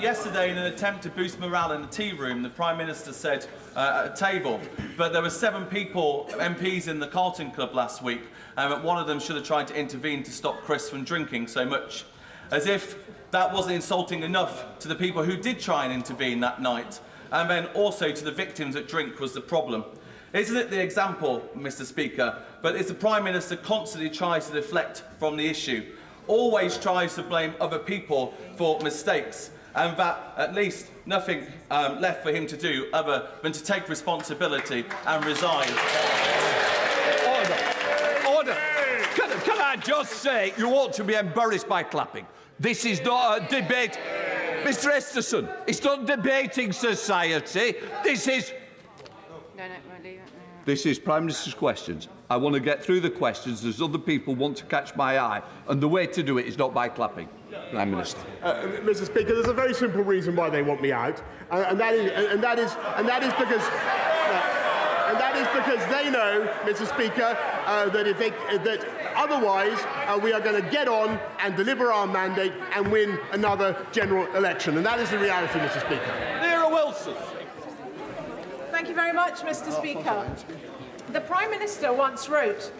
Yesterday, in an attempt to boost morale in the tea room, the Prime Minister said at a table, but there were 7 people, MPs in the Carlton Club last week, and one of them should have tried to intervene to stop Chris from drinking so much. As if that wasn't insulting enough to the people who did try and intervene that night, and then also to the victims that drink was the problem. Isn't it the example, Mr. Speaker, but it's the Prime Minister constantly tries to deflect from the issue, always tries to blame other people for mistakes, and that at least nothing left for him to do other than to take responsibility and resign. Order. Can I just say, you ought to be embarrassed by clapping. This is not a debate. Mr. Esterson, it's not debating society. This is... This is Prime Minister's questions. I want to get through the questions. There's other people want to catch my eye, and the way to do it is not by clapping. Prime Minister. Mr. Speaker, there's a very simple reason why they want me out, and that is because they know, Mr. Speaker, that otherwise we are going to get on and deliver our mandate and win another general election, and that is the reality, Mr. Speaker. Neera Wilson. Thank you very much, Mr. Speaker. The Prime Minister once wrote,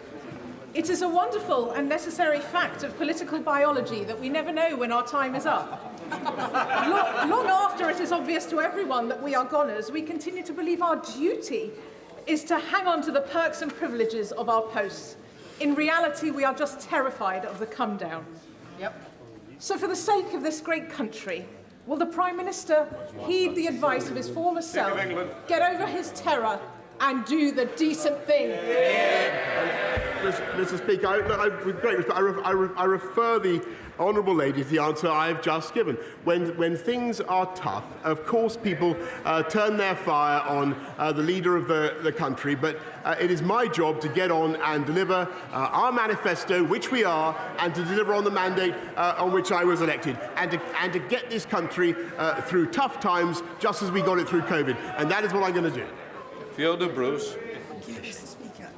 "It is a wonderful and necessary fact of political biology that we never know when our time is up. Long after it is obvious to everyone that we are goners, we continue to believe our duty is to hang on to the perks and privileges of our posts. In reality, we are just terrified of the come down." So for the sake of this great country, will the Prime Minister heed the advice of his former self, get over his terror and do the decent thing? Mr. Speaker, with great respect, I refer the honourable lady to the answer I have just given. When things are tough, of course people turn their fire on the leader of the country, but it is my job to get on and deliver our manifesto, which we are, and to deliver on the mandate on which I was elected, and to get this country through tough times, just as we got it through COVID. And that is what I'm going to do. Fiona Bruce. Thank you, Mr. Speaker.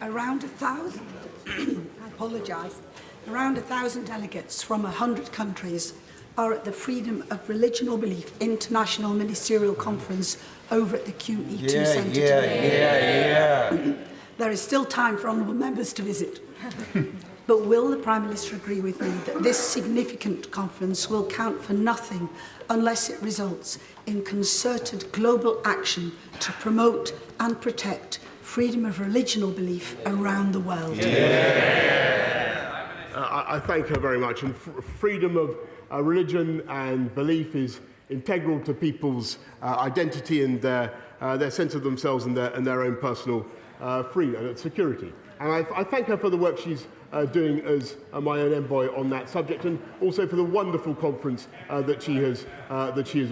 Around 1,000, I apologise, around 1,000 delegates from 100 countries are at the Freedom of Religion or Belief International Ministerial Conference over at the QE2 Centre today. There is still time for honourable members to visit. But will the Prime Minister agree with me that this significant conference will count for nothing unless it results in concerted global action to promote and protect freedom of religion or belief around the world? I thank her very much. And freedom of religion and belief is integral to people's identity and their sense of themselves and their own personal freedom and security. And I thank her for the work she's doing as my own envoy on that subject, and also for the wonderful conference that she has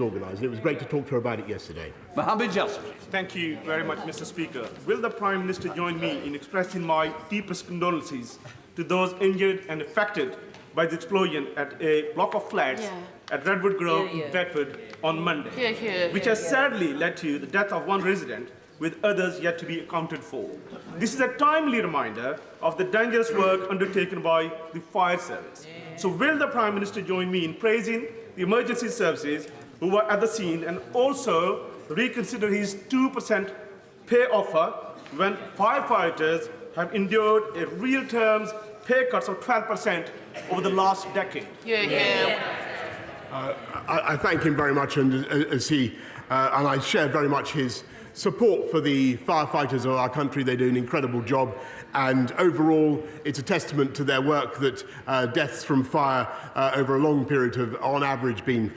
organised. And it was great to talk to her about it yesterday. Mohammed Jasser. Thank you very much, Mr. Speaker. Will the Prime Minister join me in expressing my deepest condolences to those injured and affected by the explosion at a block of flats at Redwood Grove in Bedford on Monday, which has sadly led to the death of one resident, with others yet to be accounted for. This is a timely reminder of the dangerous work undertaken by the fire service. So will the Prime Minister join me in praising the emergency services who were at the scene, and also reconsider his 2% pay offer when firefighters have endured a real terms pay cuts of 12% over the last decade? I thank him very much, and and I share very much his support for the firefighters of our country. They do an incredible job, and overall it's a testament to their work that deaths from fire over a long period have on average been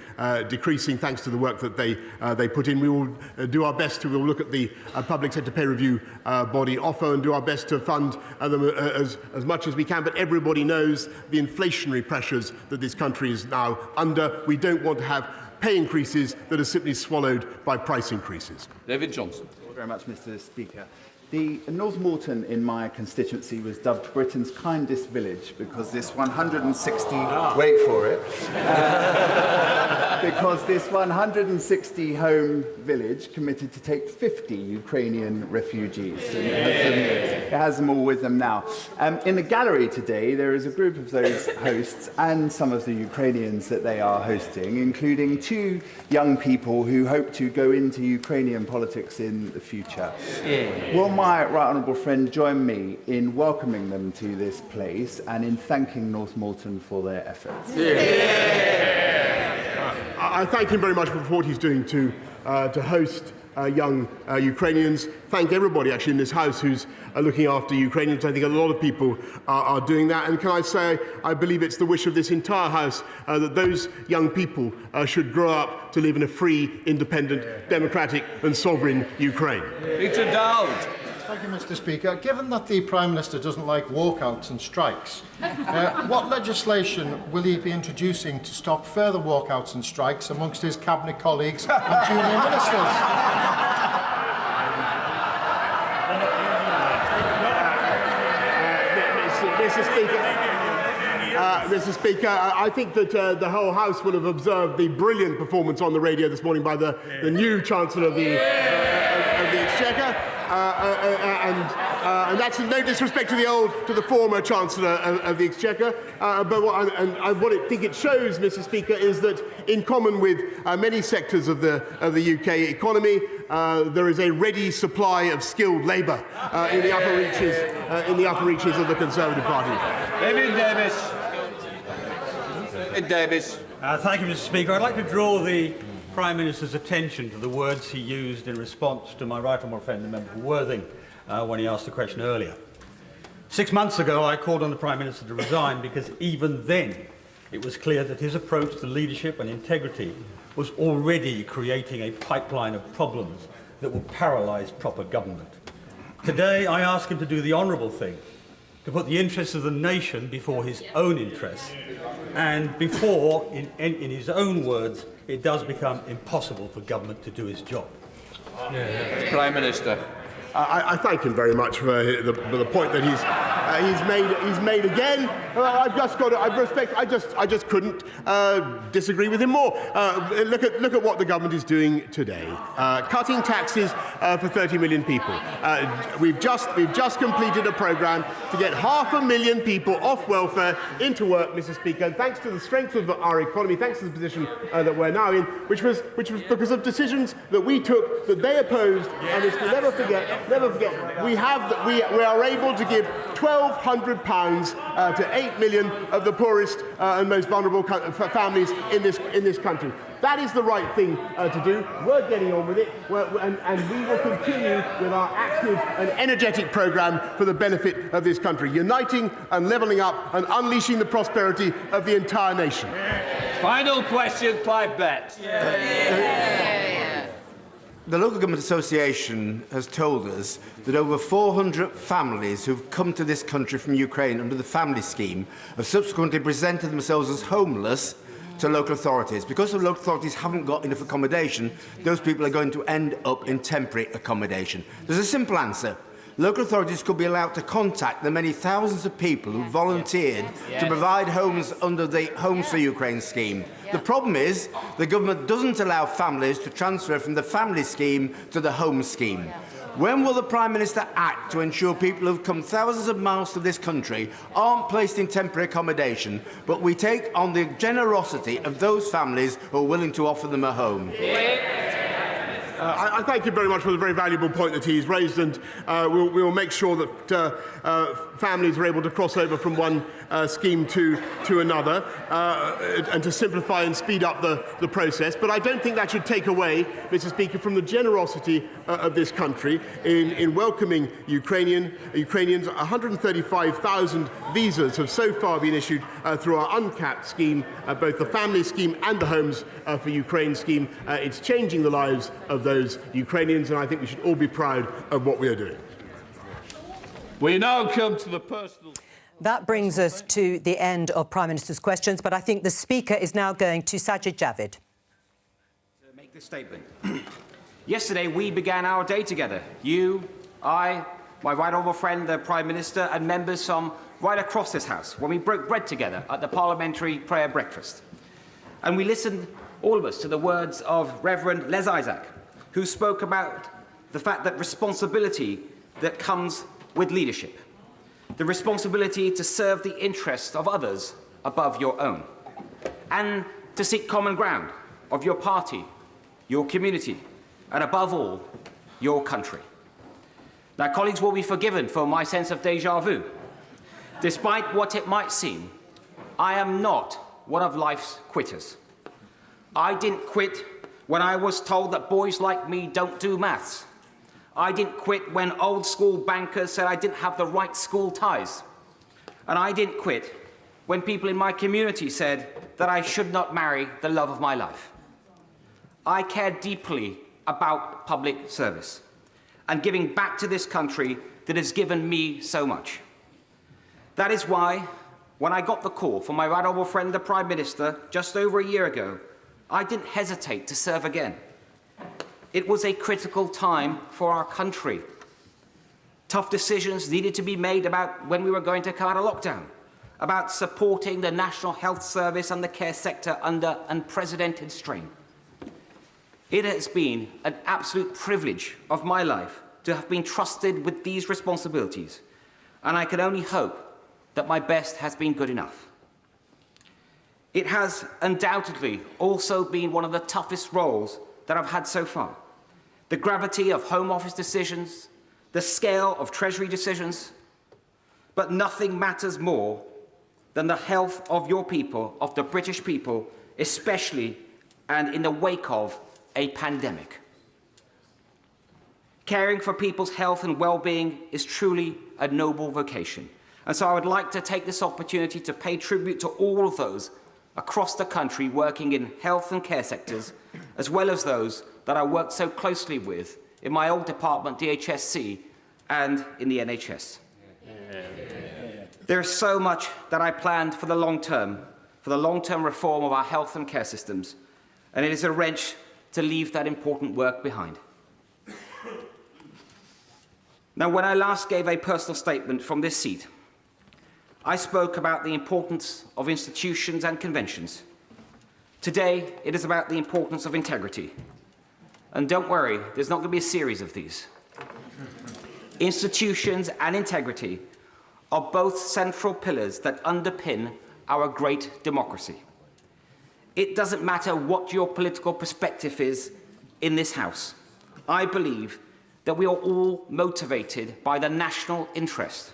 decreasing thanks to the work that they put in. We will do our best we'll look at the public sector pay review body offer and do our best to fund them as much as we can, but everybody knows the inflationary pressures that this country is now under. We don't want to have pay increases that are simply swallowed by price increases. David Johnson. Thank you very much, Mr. Speaker. The North Morton in my constituency was dubbed Britain's kindest village because this 160, wait for it, because this 160 home village committed to take 50 Ukrainian refugees. And it has them all with them now. In the gallery today, there is a group of those hosts and some of the Ukrainians that they are hosting, including 2 young people who hope to go into Ukrainian politics in the future. Will my right honourable friend join me in welcoming them to this place and in thanking North Morton for their efforts? I thank him very much for what he's doing to host young Ukrainians. Thank everybody actually in this House who's looking after Ukrainians. I think a lot of people are doing that. And can I say, I believe it's the wish of this entire House that those young people should grow up to live in a free, independent, democratic and sovereign Ukraine. Peter Dowd. Thank you, Mr. Speaker. Given that the Prime Minister doesn't like walkouts and strikes, what legislation will he be introducing to stop further walkouts and strikes amongst his cabinet colleagues and junior ministers? Mr. Speaker, I think that the whole House will have observed the brilliant performance on the radio this morning by the new Chancellor of the Exchequer. And that's no disrespect to the former Chancellor of the Exchequer. But what I think it shows, Mr. Speaker, is that in common with many sectors of the UK economy, there is a ready supply of skilled labour in the upper reaches of the Conservative Party. David Davis. Thank you, Mr. Speaker. I'd like to draw the Prime Minister's attention to the words he used in response to my right honourable friend, the member for Worthing, when he asked the question earlier. 6 months ago, I called on the Prime Minister to resign because even then it was clear that his approach to leadership and integrity was already creating a pipeline of problems that will paralyse proper government. Today, I ask him to do the honourable thing, to put the interests of the nation before his own interests, and before, in his own words, it does become impossible for government to do its job. Prime Minister. I thank him very much for the point that he's made again. I've just got to, I just couldn't disagree with him more. Look at what the government is doing today. Cutting taxes for 30 million people. We've just completed a programme to get 500,000 people off welfare into work, Mr. Speaker. And thanks to the strength of our economy, thanks to the position that we're now in, which was because of decisions that we took that they opposed, and it's to never forget. We are able to give £1,200 to 8 million of the poorest and most vulnerable families in this country. That is the right thing to do. We're getting on with it, and we will continue with our active and energetic programme for the benefit of this country, uniting and levelling up and unleashing the prosperity of the entire nation. Final question, Clive Betts. The Local Government Association has told us that over 400 families who've come to this country from Ukraine under the family scheme have subsequently presented themselves as homeless to local authorities. Because the local authorities haven't got enough accommodation, those people are going to end up in temporary accommodation. There's a simple answer. Local authorities could be allowed to contact the many thousands of people who volunteered to provide homes under the Homes for Ukraine scheme. The problem is the government doesn't allow families to transfer from the family scheme to the home scheme. When will the Prime Minister act to ensure people who've come thousands of miles to this country aren't placed in temporary accommodation, but we take on the generosity of those families who are willing to offer them a home? I thank him very much for the very valuable point that he's raised, and we will make sure that families are able to cross over from one scheme to another and to simplify and speed up the process. But I don't think that should take away, Mr. Speaker, from the generosity of this country in welcoming Ukrainians. 135,000 visas have so far been issued through our uncapped scheme, both the family scheme and the Homes for Ukraine scheme. It's changing the lives of those Ukrainians, and I think we should all be proud of what we are doing. We now come to the personal... That brings us to the end of Prime Minister's questions, but I think the Speaker is now going to Sajid Javid. To make this statement. Yesterday, we began our day together. You, I, my right honourable friend, the Prime Minister, and members from right across this House, when we broke bread together at the Parliamentary Prayer Breakfast. And we listened, all of us, to the words of Reverend Les Isaac, who spoke about the fact that responsibility that comes with leadership, the responsibility to serve the interests of others above your own, and to seek common ground of your party, your community, and above all, your country. Now, colleagues will be forgiven for my sense of déjà vu. Despite what it might seem, I am not one of life's quitters. I didn't quit when I was told that boys like me don't do maths. I didn't quit when old school bankers said I didn't have the right school ties. And I didn't quit when people in my community said that I should not marry the love of my life. I care deeply about public service and giving back to this country that has given me so much. That is why, when I got the call from my right honourable friend, the Prime Minister, just over a year ago, I didn't hesitate to serve again. It was a critical time for our country. Tough decisions needed to be made about when we were going to come out of lockdown, about supporting the National Health Service and the care sector under unprecedented strain. It has been an absolute privilege of my life to have been trusted with these responsibilities, and I can only hope that my best has been good enough. It has undoubtedly also been one of the toughest roles that I've had so far. The gravity of Home Office decisions, the scale of Treasury decisions, but nothing matters more than the health of your people, of the British people, especially and in the wake of a pandemic. Caring for people's health and well-being is truly a noble vocation. And so I would like to take this opportunity to pay tribute to all of those across the country working in health and care sectors, as well as those that I worked so closely with in my old department, DHSC, and in the NHS. There is so much that I planned for the long-term reform of our health and care systems, and it is a wrench to leave that important work behind. Now, when I last gave a personal statement from this seat, I spoke about the importance of institutions and conventions. Today, it is about the importance of integrity. And don't worry, there's not going to be a series of these. Institutions and integrity are both central pillars that underpin our great democracy. It doesn't matter what your political perspective is in this House. I believe that we are all motivated by the national interest,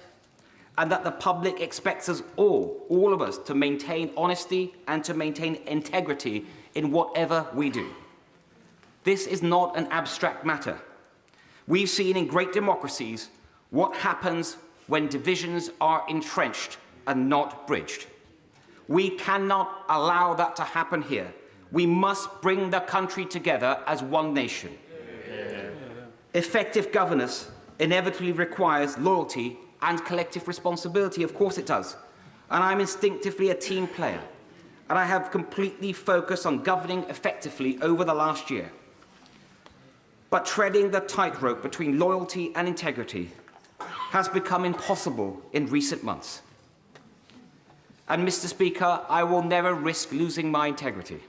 and that the public expects us all of us, to maintain honesty and to maintain integrity in whatever we do. This is not an abstract matter. We've seen in great democracies what happens when divisions are entrenched and not bridged. We cannot allow that to happen here. We must bring the country together as one nation. Effective governance inevitably requires loyalty and collective responsibility. Of course it does. And I'm instinctively a team player. And I have completely focused on governing effectively over the last year. But treading the tightrope between loyalty and integrity has become impossible in recent months. And, Mr. Speaker, I will never risk losing my integrity.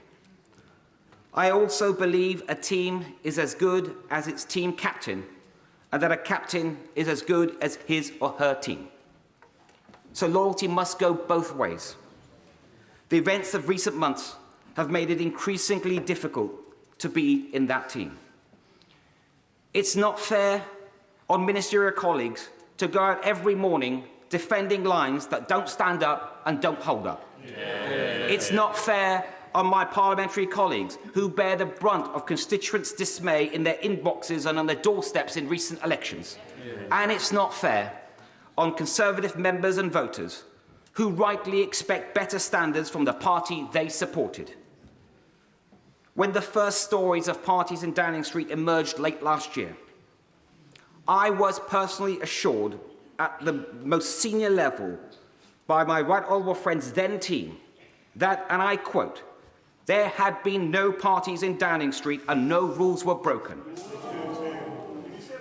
I also believe a team is as good as its team captain, and that a captain is as good as his or her team. So loyalty must go both ways. The events of recent months have made it increasingly difficult to be in that team. It's not fair on ministerial colleagues to go out every morning defending lines that don't stand up and don't hold up. It's not fair on my parliamentary colleagues who bear the brunt of constituents' dismay in their inboxes and on their doorsteps in recent elections. And it's not fair on Conservative members and voters who rightly expect better standards from the party they supported. When the first stories of parties in Downing Street emerged late last year, I was personally assured at the most senior level by my right honourable friend's then team that, and I quote, there had been no parties in Downing Street and no rules were broken.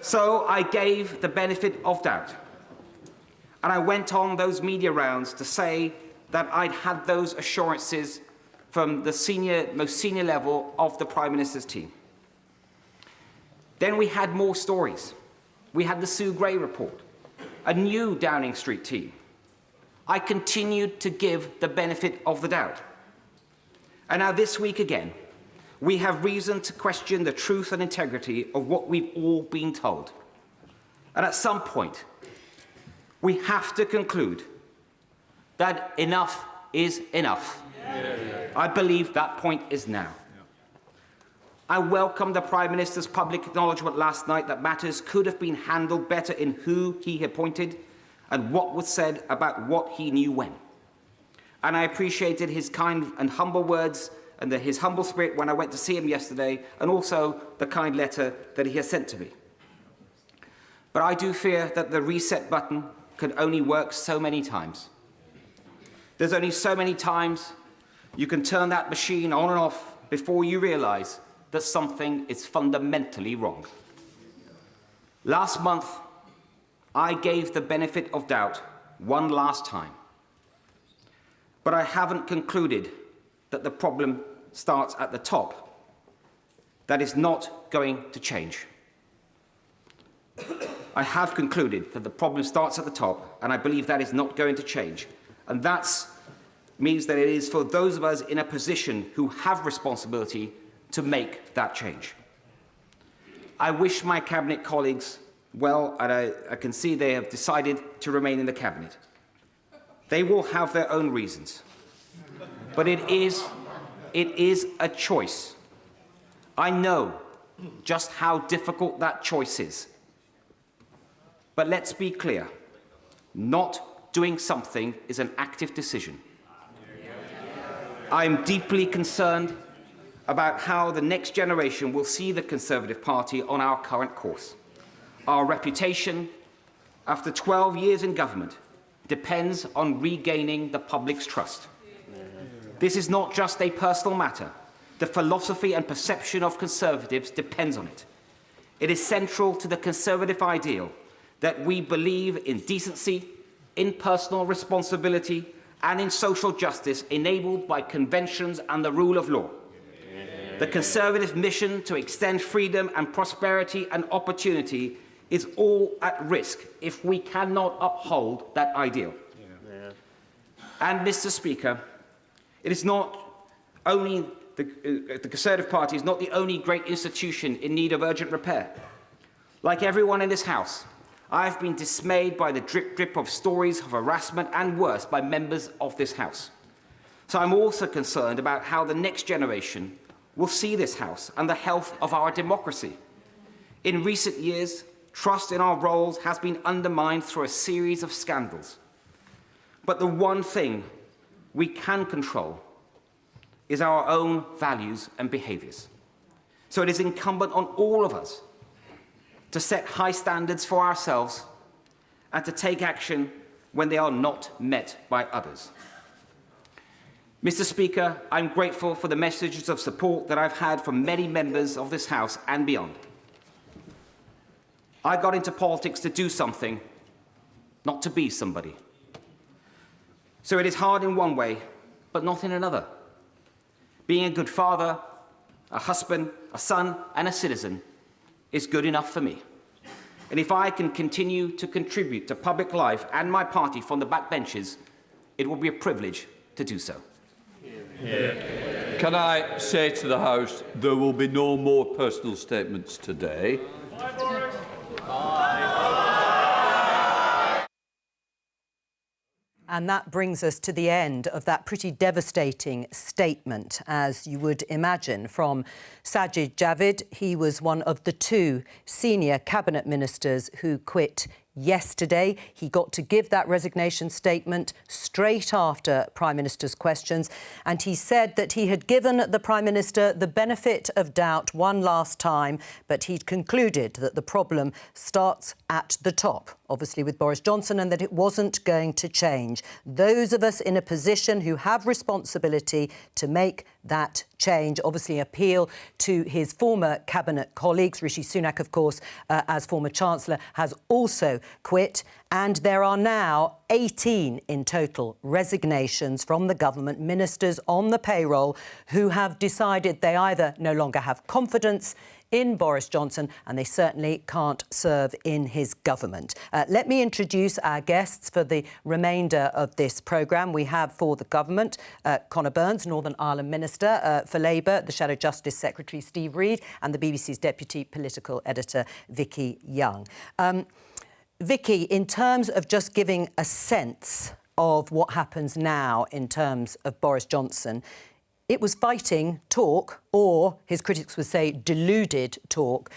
So I gave the benefit of doubt. And I went on those media rounds to say that I'd had those assurances from the most senior level of the Prime Minister's team. Then we had more stories. We had the Sue Gray report, a new Downing Street team. I continued to give the benefit of the doubt. And now this week again, we have reason to question the truth and integrity of what we've all been told. And at some point, we have to conclude that enough is enough. I believe that point is now. I welcome the Prime Minister's public acknowledgement last night that matters could have been handled better in who he appointed and what was said about what he knew when. And I appreciated his kind and humble words and his humble spirit when I went to see him yesterday, and also the kind letter that he has sent to me. But I do fear that the reset button can only work so many times. There's only so many times you can turn that machine on and off before you realise that something is fundamentally wrong. Last month, I gave the benefit of doubt one last time. But I haven't concluded that the problem starts at the top. That is not going to change. I have concluded that the problem starts at the top, and I believe that is not going to change. And that means that it is for those of us in a position who have responsibility to make that change. I wish my Cabinet colleagues well, and I can see they have decided to remain in the Cabinet. They will have their own reasons. But it is a choice. I know just how difficult that choice is. But let's be clear, not doing something is an active decision. I am deeply concerned about how the next generation will see the Conservative Party on our current course. Our reputation, after 12 years in government, depends on regaining the public's trust. This is not just a personal matter. The philosophy and perception of Conservatives depends on it. It is central to the Conservative ideal that we believe in decency, in personal responsibility, and in social justice enabled by conventions and the rule of law. The Conservative mission to extend freedom and prosperity and opportunity is all at risk if we cannot uphold that ideal. And, Mr. Speaker, it is not only the Conservative Party is not the only great institution in need of urgent repair. Like everyone in this House, I have been dismayed by the drip of stories of harassment and worse by members of this House. So I'm also concerned about how the next generation will see this House and the health of our democracy. In recent years, trust in our roles has been undermined through a series of scandals. But the one thing we can control is our own values and behaviours. So it is incumbent on all of us to set high standards for ourselves and to take action when they are not met by others. Mr. Speaker, I'm grateful for the messages of support that I've had from many members of this House and beyond. I got into politics to do something, not to be somebody. So it is hard in one way, but not in another. Being a good father, a husband, a son, and a citizen is good enough for me. And if I can continue to contribute to public life and my party from the backbenches, it will be a privilege to do so. Can I say to the House, there will be no more personal statements today. And that brings us to the end of that pretty devastating statement, as you would imagine, from Sajid Javid. He was one of the 2 senior cabinet ministers who quit yesterday. He got to give that resignation statement straight after Prime Minister's questions, and he said that he had given the Prime Minister the benefit of doubt one last time, but he'd concluded that the problem starts at the top, obviously with Boris Johnson, and that it wasn't going to change. Those of us in a position who have responsibility to make that change obviously appeal to his former cabinet colleagues. Rishi Sunak, of course, as former Chancellor, has also quit. And there are now 18 in total resignations from the government, ministers on the payroll, who have decided they either no longer have confidence in Boris Johnson, and they certainly can't serve in his government. Let me introduce our guests for the remainder of this programme. We have for the government, Conor Burns, Northern Ireland Minister, for Labour, the Shadow Justice Secretary, Steve Reid, and the BBC's Deputy Political Editor, Vicki Young. Vicki, in terms of just giving a sense of what happens now in terms of Boris Johnson, it was fighting talk, or his critics would say deluded talk,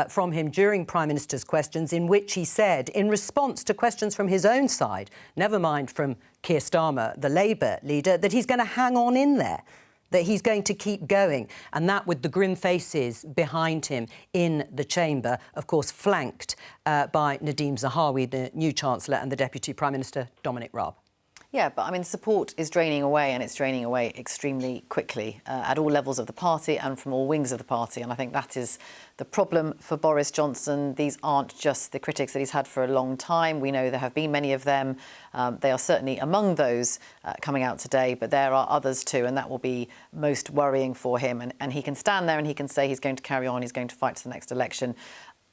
from him during Prime Minister's questions, in which he said, in response to questions from his own side, never mind from Keir Starmer, the Labour leader, that he's going to hang on in there, that he's going to keep going. And that with the grim faces behind him in the chamber, of course, flanked by Nadhim Zahawi, the new Chancellor, and the Deputy Prime Minister, Dominic Raab. Yeah, but I mean, support is draining away, and it's draining away extremely quickly at all levels of the party and from all wings of the party. And I think that is the problem for Boris Johnson. These aren't just the critics that he's had for a long time. We know there have been many of them. They are certainly among those coming out today, but there are others too, and that will be most worrying for him. And he can stand there and he can say he's going to carry on, he's going to fight to the next election.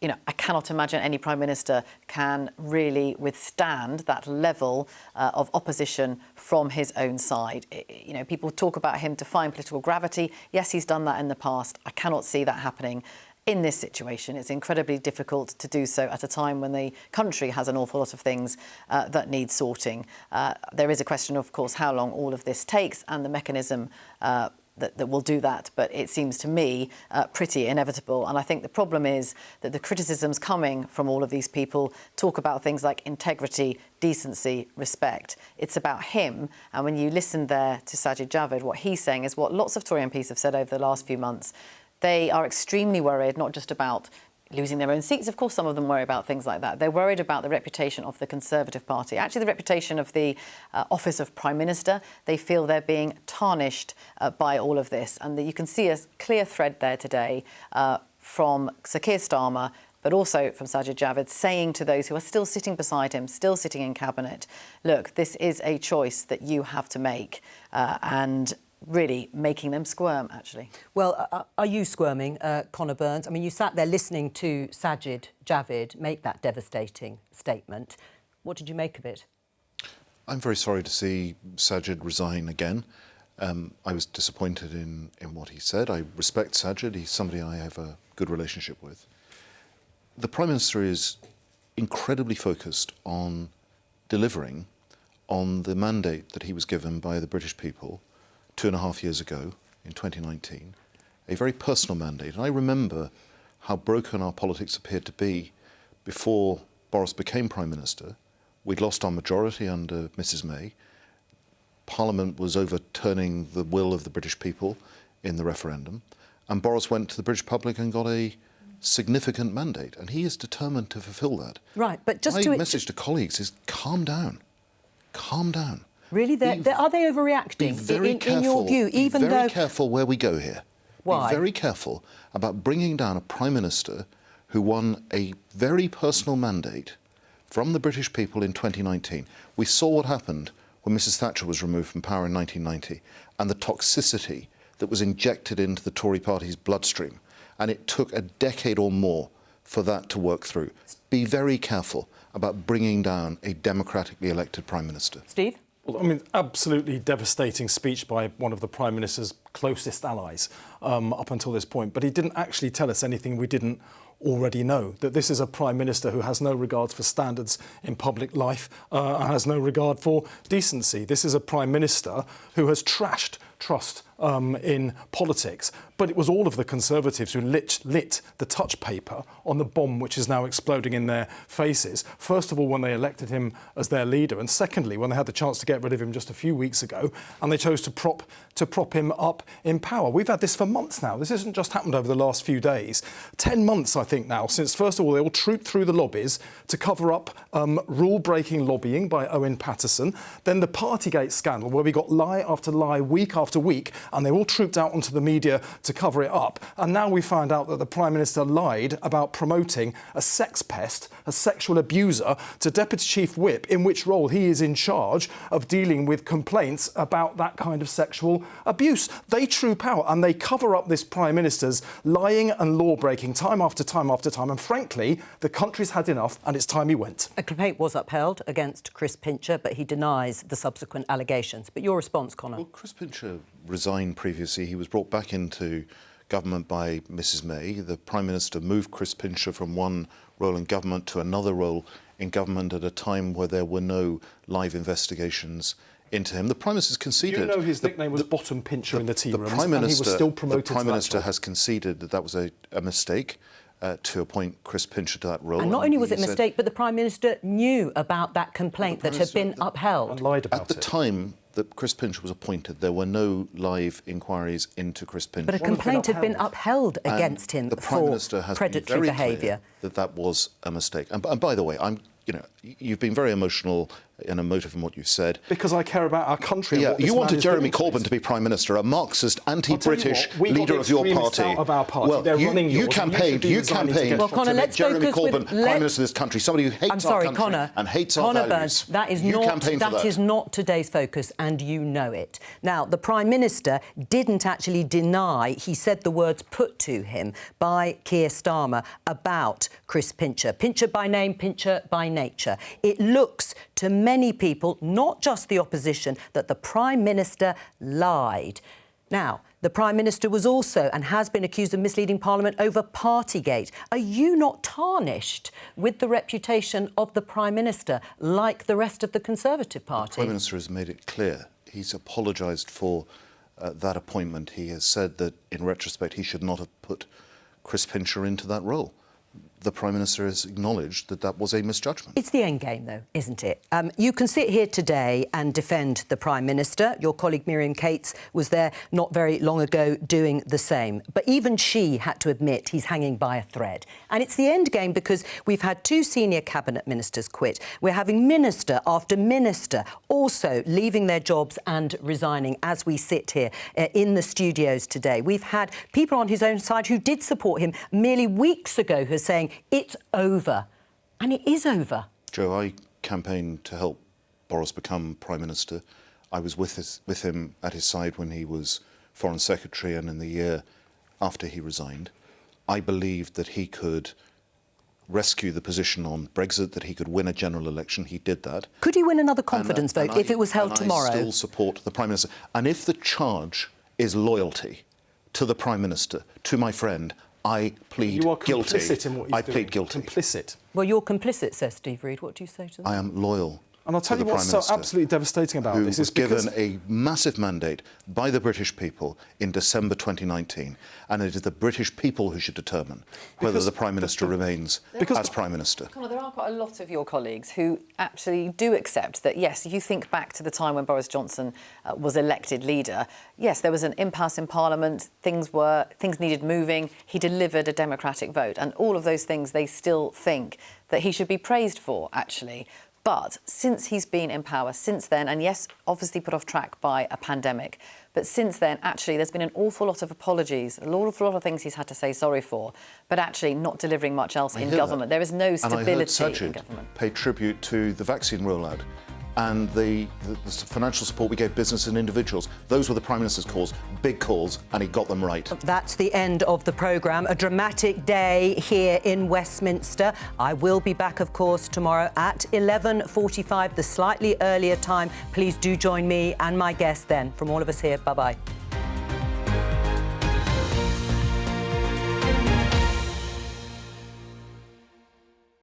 You know, I cannot imagine any Prime Minister can really withstand that level of opposition from his own side. You know, people talk about him defying political gravity. Yes, he's done that in the past. I cannot see that happening in this situation. It's incredibly difficult to do so at a time when the country has an awful lot of things that need sorting. There is a question, of course, how long all of this takes and the mechanism that will do that, but it seems to me pretty inevitable. And I think the problem is that the criticisms coming from all of these people talk about things like integrity, decency, respect. It's about him. And when you listen there to Sajid Javid, what he's saying is what lots of Tory MPs have said over the last few months. They are extremely worried, not just about losing their own seats. Of course, some of them worry about things like that. They're worried about the reputation of the Conservative Party, actually the reputation of the office of Prime Minister. They feel they're being tarnished by all of this. And you can see a clear thread there today from Sir Keir Starmer, but also from Sajid Javid, saying to those who are still sitting beside him, still sitting in Cabinet, look, this is a choice that you have to make. And really making them squirm, actually. Well, are you squirming, Conor Burns? I mean, you sat there listening to Sajid Javid make that devastating statement. What did you make of it? I'm very sorry to see Sajid resign again. I was disappointed in what he said. I respect Sajid. He's somebody I have a good relationship with. The Prime Minister is incredibly focused on delivering on the mandate that he was given by the British people 2.5 years ago, in 2019, a very personal mandate. And I remember how broken our politics appeared to be before Boris became Prime Minister. We'd lost our majority under Mrs May. Parliament was overturning the will of the British people in the referendum. And Boris went to the British public and got a significant mandate, and he is determined to fulfil that. Right, but just My message to colleagues is calm down. Calm down. Really? Are they overreacting in your view, even though... Be very careful where we go here. Why? Be very careful about bringing down a Prime Minister who won a very personal mandate from the British people in 2019. We saw what happened when Mrs Thatcher was removed from power in 1990 and the toxicity that was injected into the Tory party's bloodstream. And it took a decade or more for that to work through. Be very careful about bringing down a democratically elected Prime Minister. Steve? Well, I mean, absolutely devastating speech by one of the Prime Minister's closest allies up until this point. But he didn't actually tell us anything we didn't already know, that this is a Prime Minister who has no regards for standards in public life and has no regard for decency. This is a Prime Minister who has trashed trust in politics, but it was all of the Conservatives who lit the touch paper on the bomb which is now exploding in their faces. First of all, when they elected him as their leader, and secondly, when they had the chance to get rid of him just a few weeks ago, and they chose to prop him up in power. We've had this for months now. This hasn't just happened over the last few days. 10 months, I think, now, since, first of all, they all trooped through the lobbies to cover up rule-breaking lobbying by Owen Paterson, then the Partygate scandal, where we got lie after lie, week after week, and they all trooped out onto the media to cover it up. And now we find out that the Prime Minister lied about promoting a sex pest, a sexual abuser, to Deputy Chief Whip, in which role he is in charge of dealing with complaints about that kind of sexual abuse. They troop out and they cover up this Prime Minister's lying and law-breaking time after time after time. And frankly, the country's had enough and it's time he went. A complaint was upheld against Chris Pincher, but he denies the subsequent allegations. But your response, Connor? Well, Chris Pincher resigned previously. He was brought back into government by Mrs May. The Prime Minister moved Chris Pincher from one role in government to another role in government at a time where there were no live investigations into him. The Prime Minister's conceded... You know his nickname was Bottom Pincher in the tea rooms, and he was still promoted The Prime Minister has conceded that that was a mistake to appoint Chris Pincher to that role. And not only was it a mistake, but the Prime Minister knew about that complaint that had been upheld. And lied about it. At the time that Chris Pincher was appointed, there were no live inquiries into Chris Pincher. But a complaint had been upheld against him for predatory behaviour. That was a mistake. And by the way, you've been very emotional and emotive in what you've said. Because I care about our country. Yeah, you wanted Jeremy Corbyn to be Prime Minister, a Marxist, anti-British leader of your party. Well, you campaigned. Well, Connor, let's Jeremy focus Corbyn, Prime Minister of this country, somebody who hates our country Connor, and hates our values. That is not today's focus, and you know it. Now, the Prime Minister didn't actually deny. He said the words put to him by Keir Starmer about Chris Pincher. Pincher by name, Pincher by nature. It looks to many people, not just the opposition, that the Prime Minister lied. Now, the Prime Minister was also and has been accused of misleading Parliament over Partygate. Are you not tarnished with the reputation of the Prime Minister, like the rest of the Conservative Party? The Prime Minister has made it clear. He's apologised for that appointment. He has said that, in retrospect, he should not have put Chris Pincher into that role. The Prime Minister has acknowledged that that was a misjudgment. It's the end game, though, isn't it? You can sit here today and defend the Prime Minister. Your colleague Miriam Cates was there not very long ago doing the same. But even she had to admit he's hanging by a thread. And it's the end game because we've had two senior cabinet ministers quit. We're having minister after minister also leaving their jobs and resigning as we sit here in the studios today. We've had people on his own side who did support him merely weeks ago who are saying it's over. And it is over. Jo, I campaigned to help Boris become Prime Minister. I was with him at his side when he was Foreign Secretary and in the year after he resigned. I believed that he could rescue the position on Brexit, that he could win a general election. He did that. Could he win another confidence vote if it was held tomorrow? I still support the Prime Minister. And if the charge is loyalty to the Prime Minister, to my friend, I plead guilty. You are complicit in what he's doing. I plead guilty. Complicit. Well, you're complicit, says Steve Reid. What do you say to that? I am loyal And I'll tell to you the what's Prime so Minister, absolutely devastating about who this was is because given a massive mandate by the British people in December 2019, and it is the British people who should determine whether the Prime Minister remains as Prime Minister. Conor, there are quite a lot of your colleagues who actually do accept that, yes, if you think back to the time when Boris Johnson was elected leader, yes, there was an impasse in Parliament, things needed moving, he delivered a democratic vote, and all of those things they still think that he should be praised for, actually. But since he's been in power, since then, and yes, obviously put off track by a pandemic, but since then, actually, there's been an awful lot of apologies, an awful lot of things he's had to say sorry for, but actually not delivering much else in government. There is no stability in government. And I heard Sajid pay tribute to the vaccine rollout and the financial support we gave business and individuals. Those were the Prime Minister's calls, big calls, and he got them right. That's the end of the programme. A dramatic day here in Westminster. I will be back, of course, tomorrow at 11:45, the slightly earlier time. Please do join me and my guest then. From all of us here, bye-bye.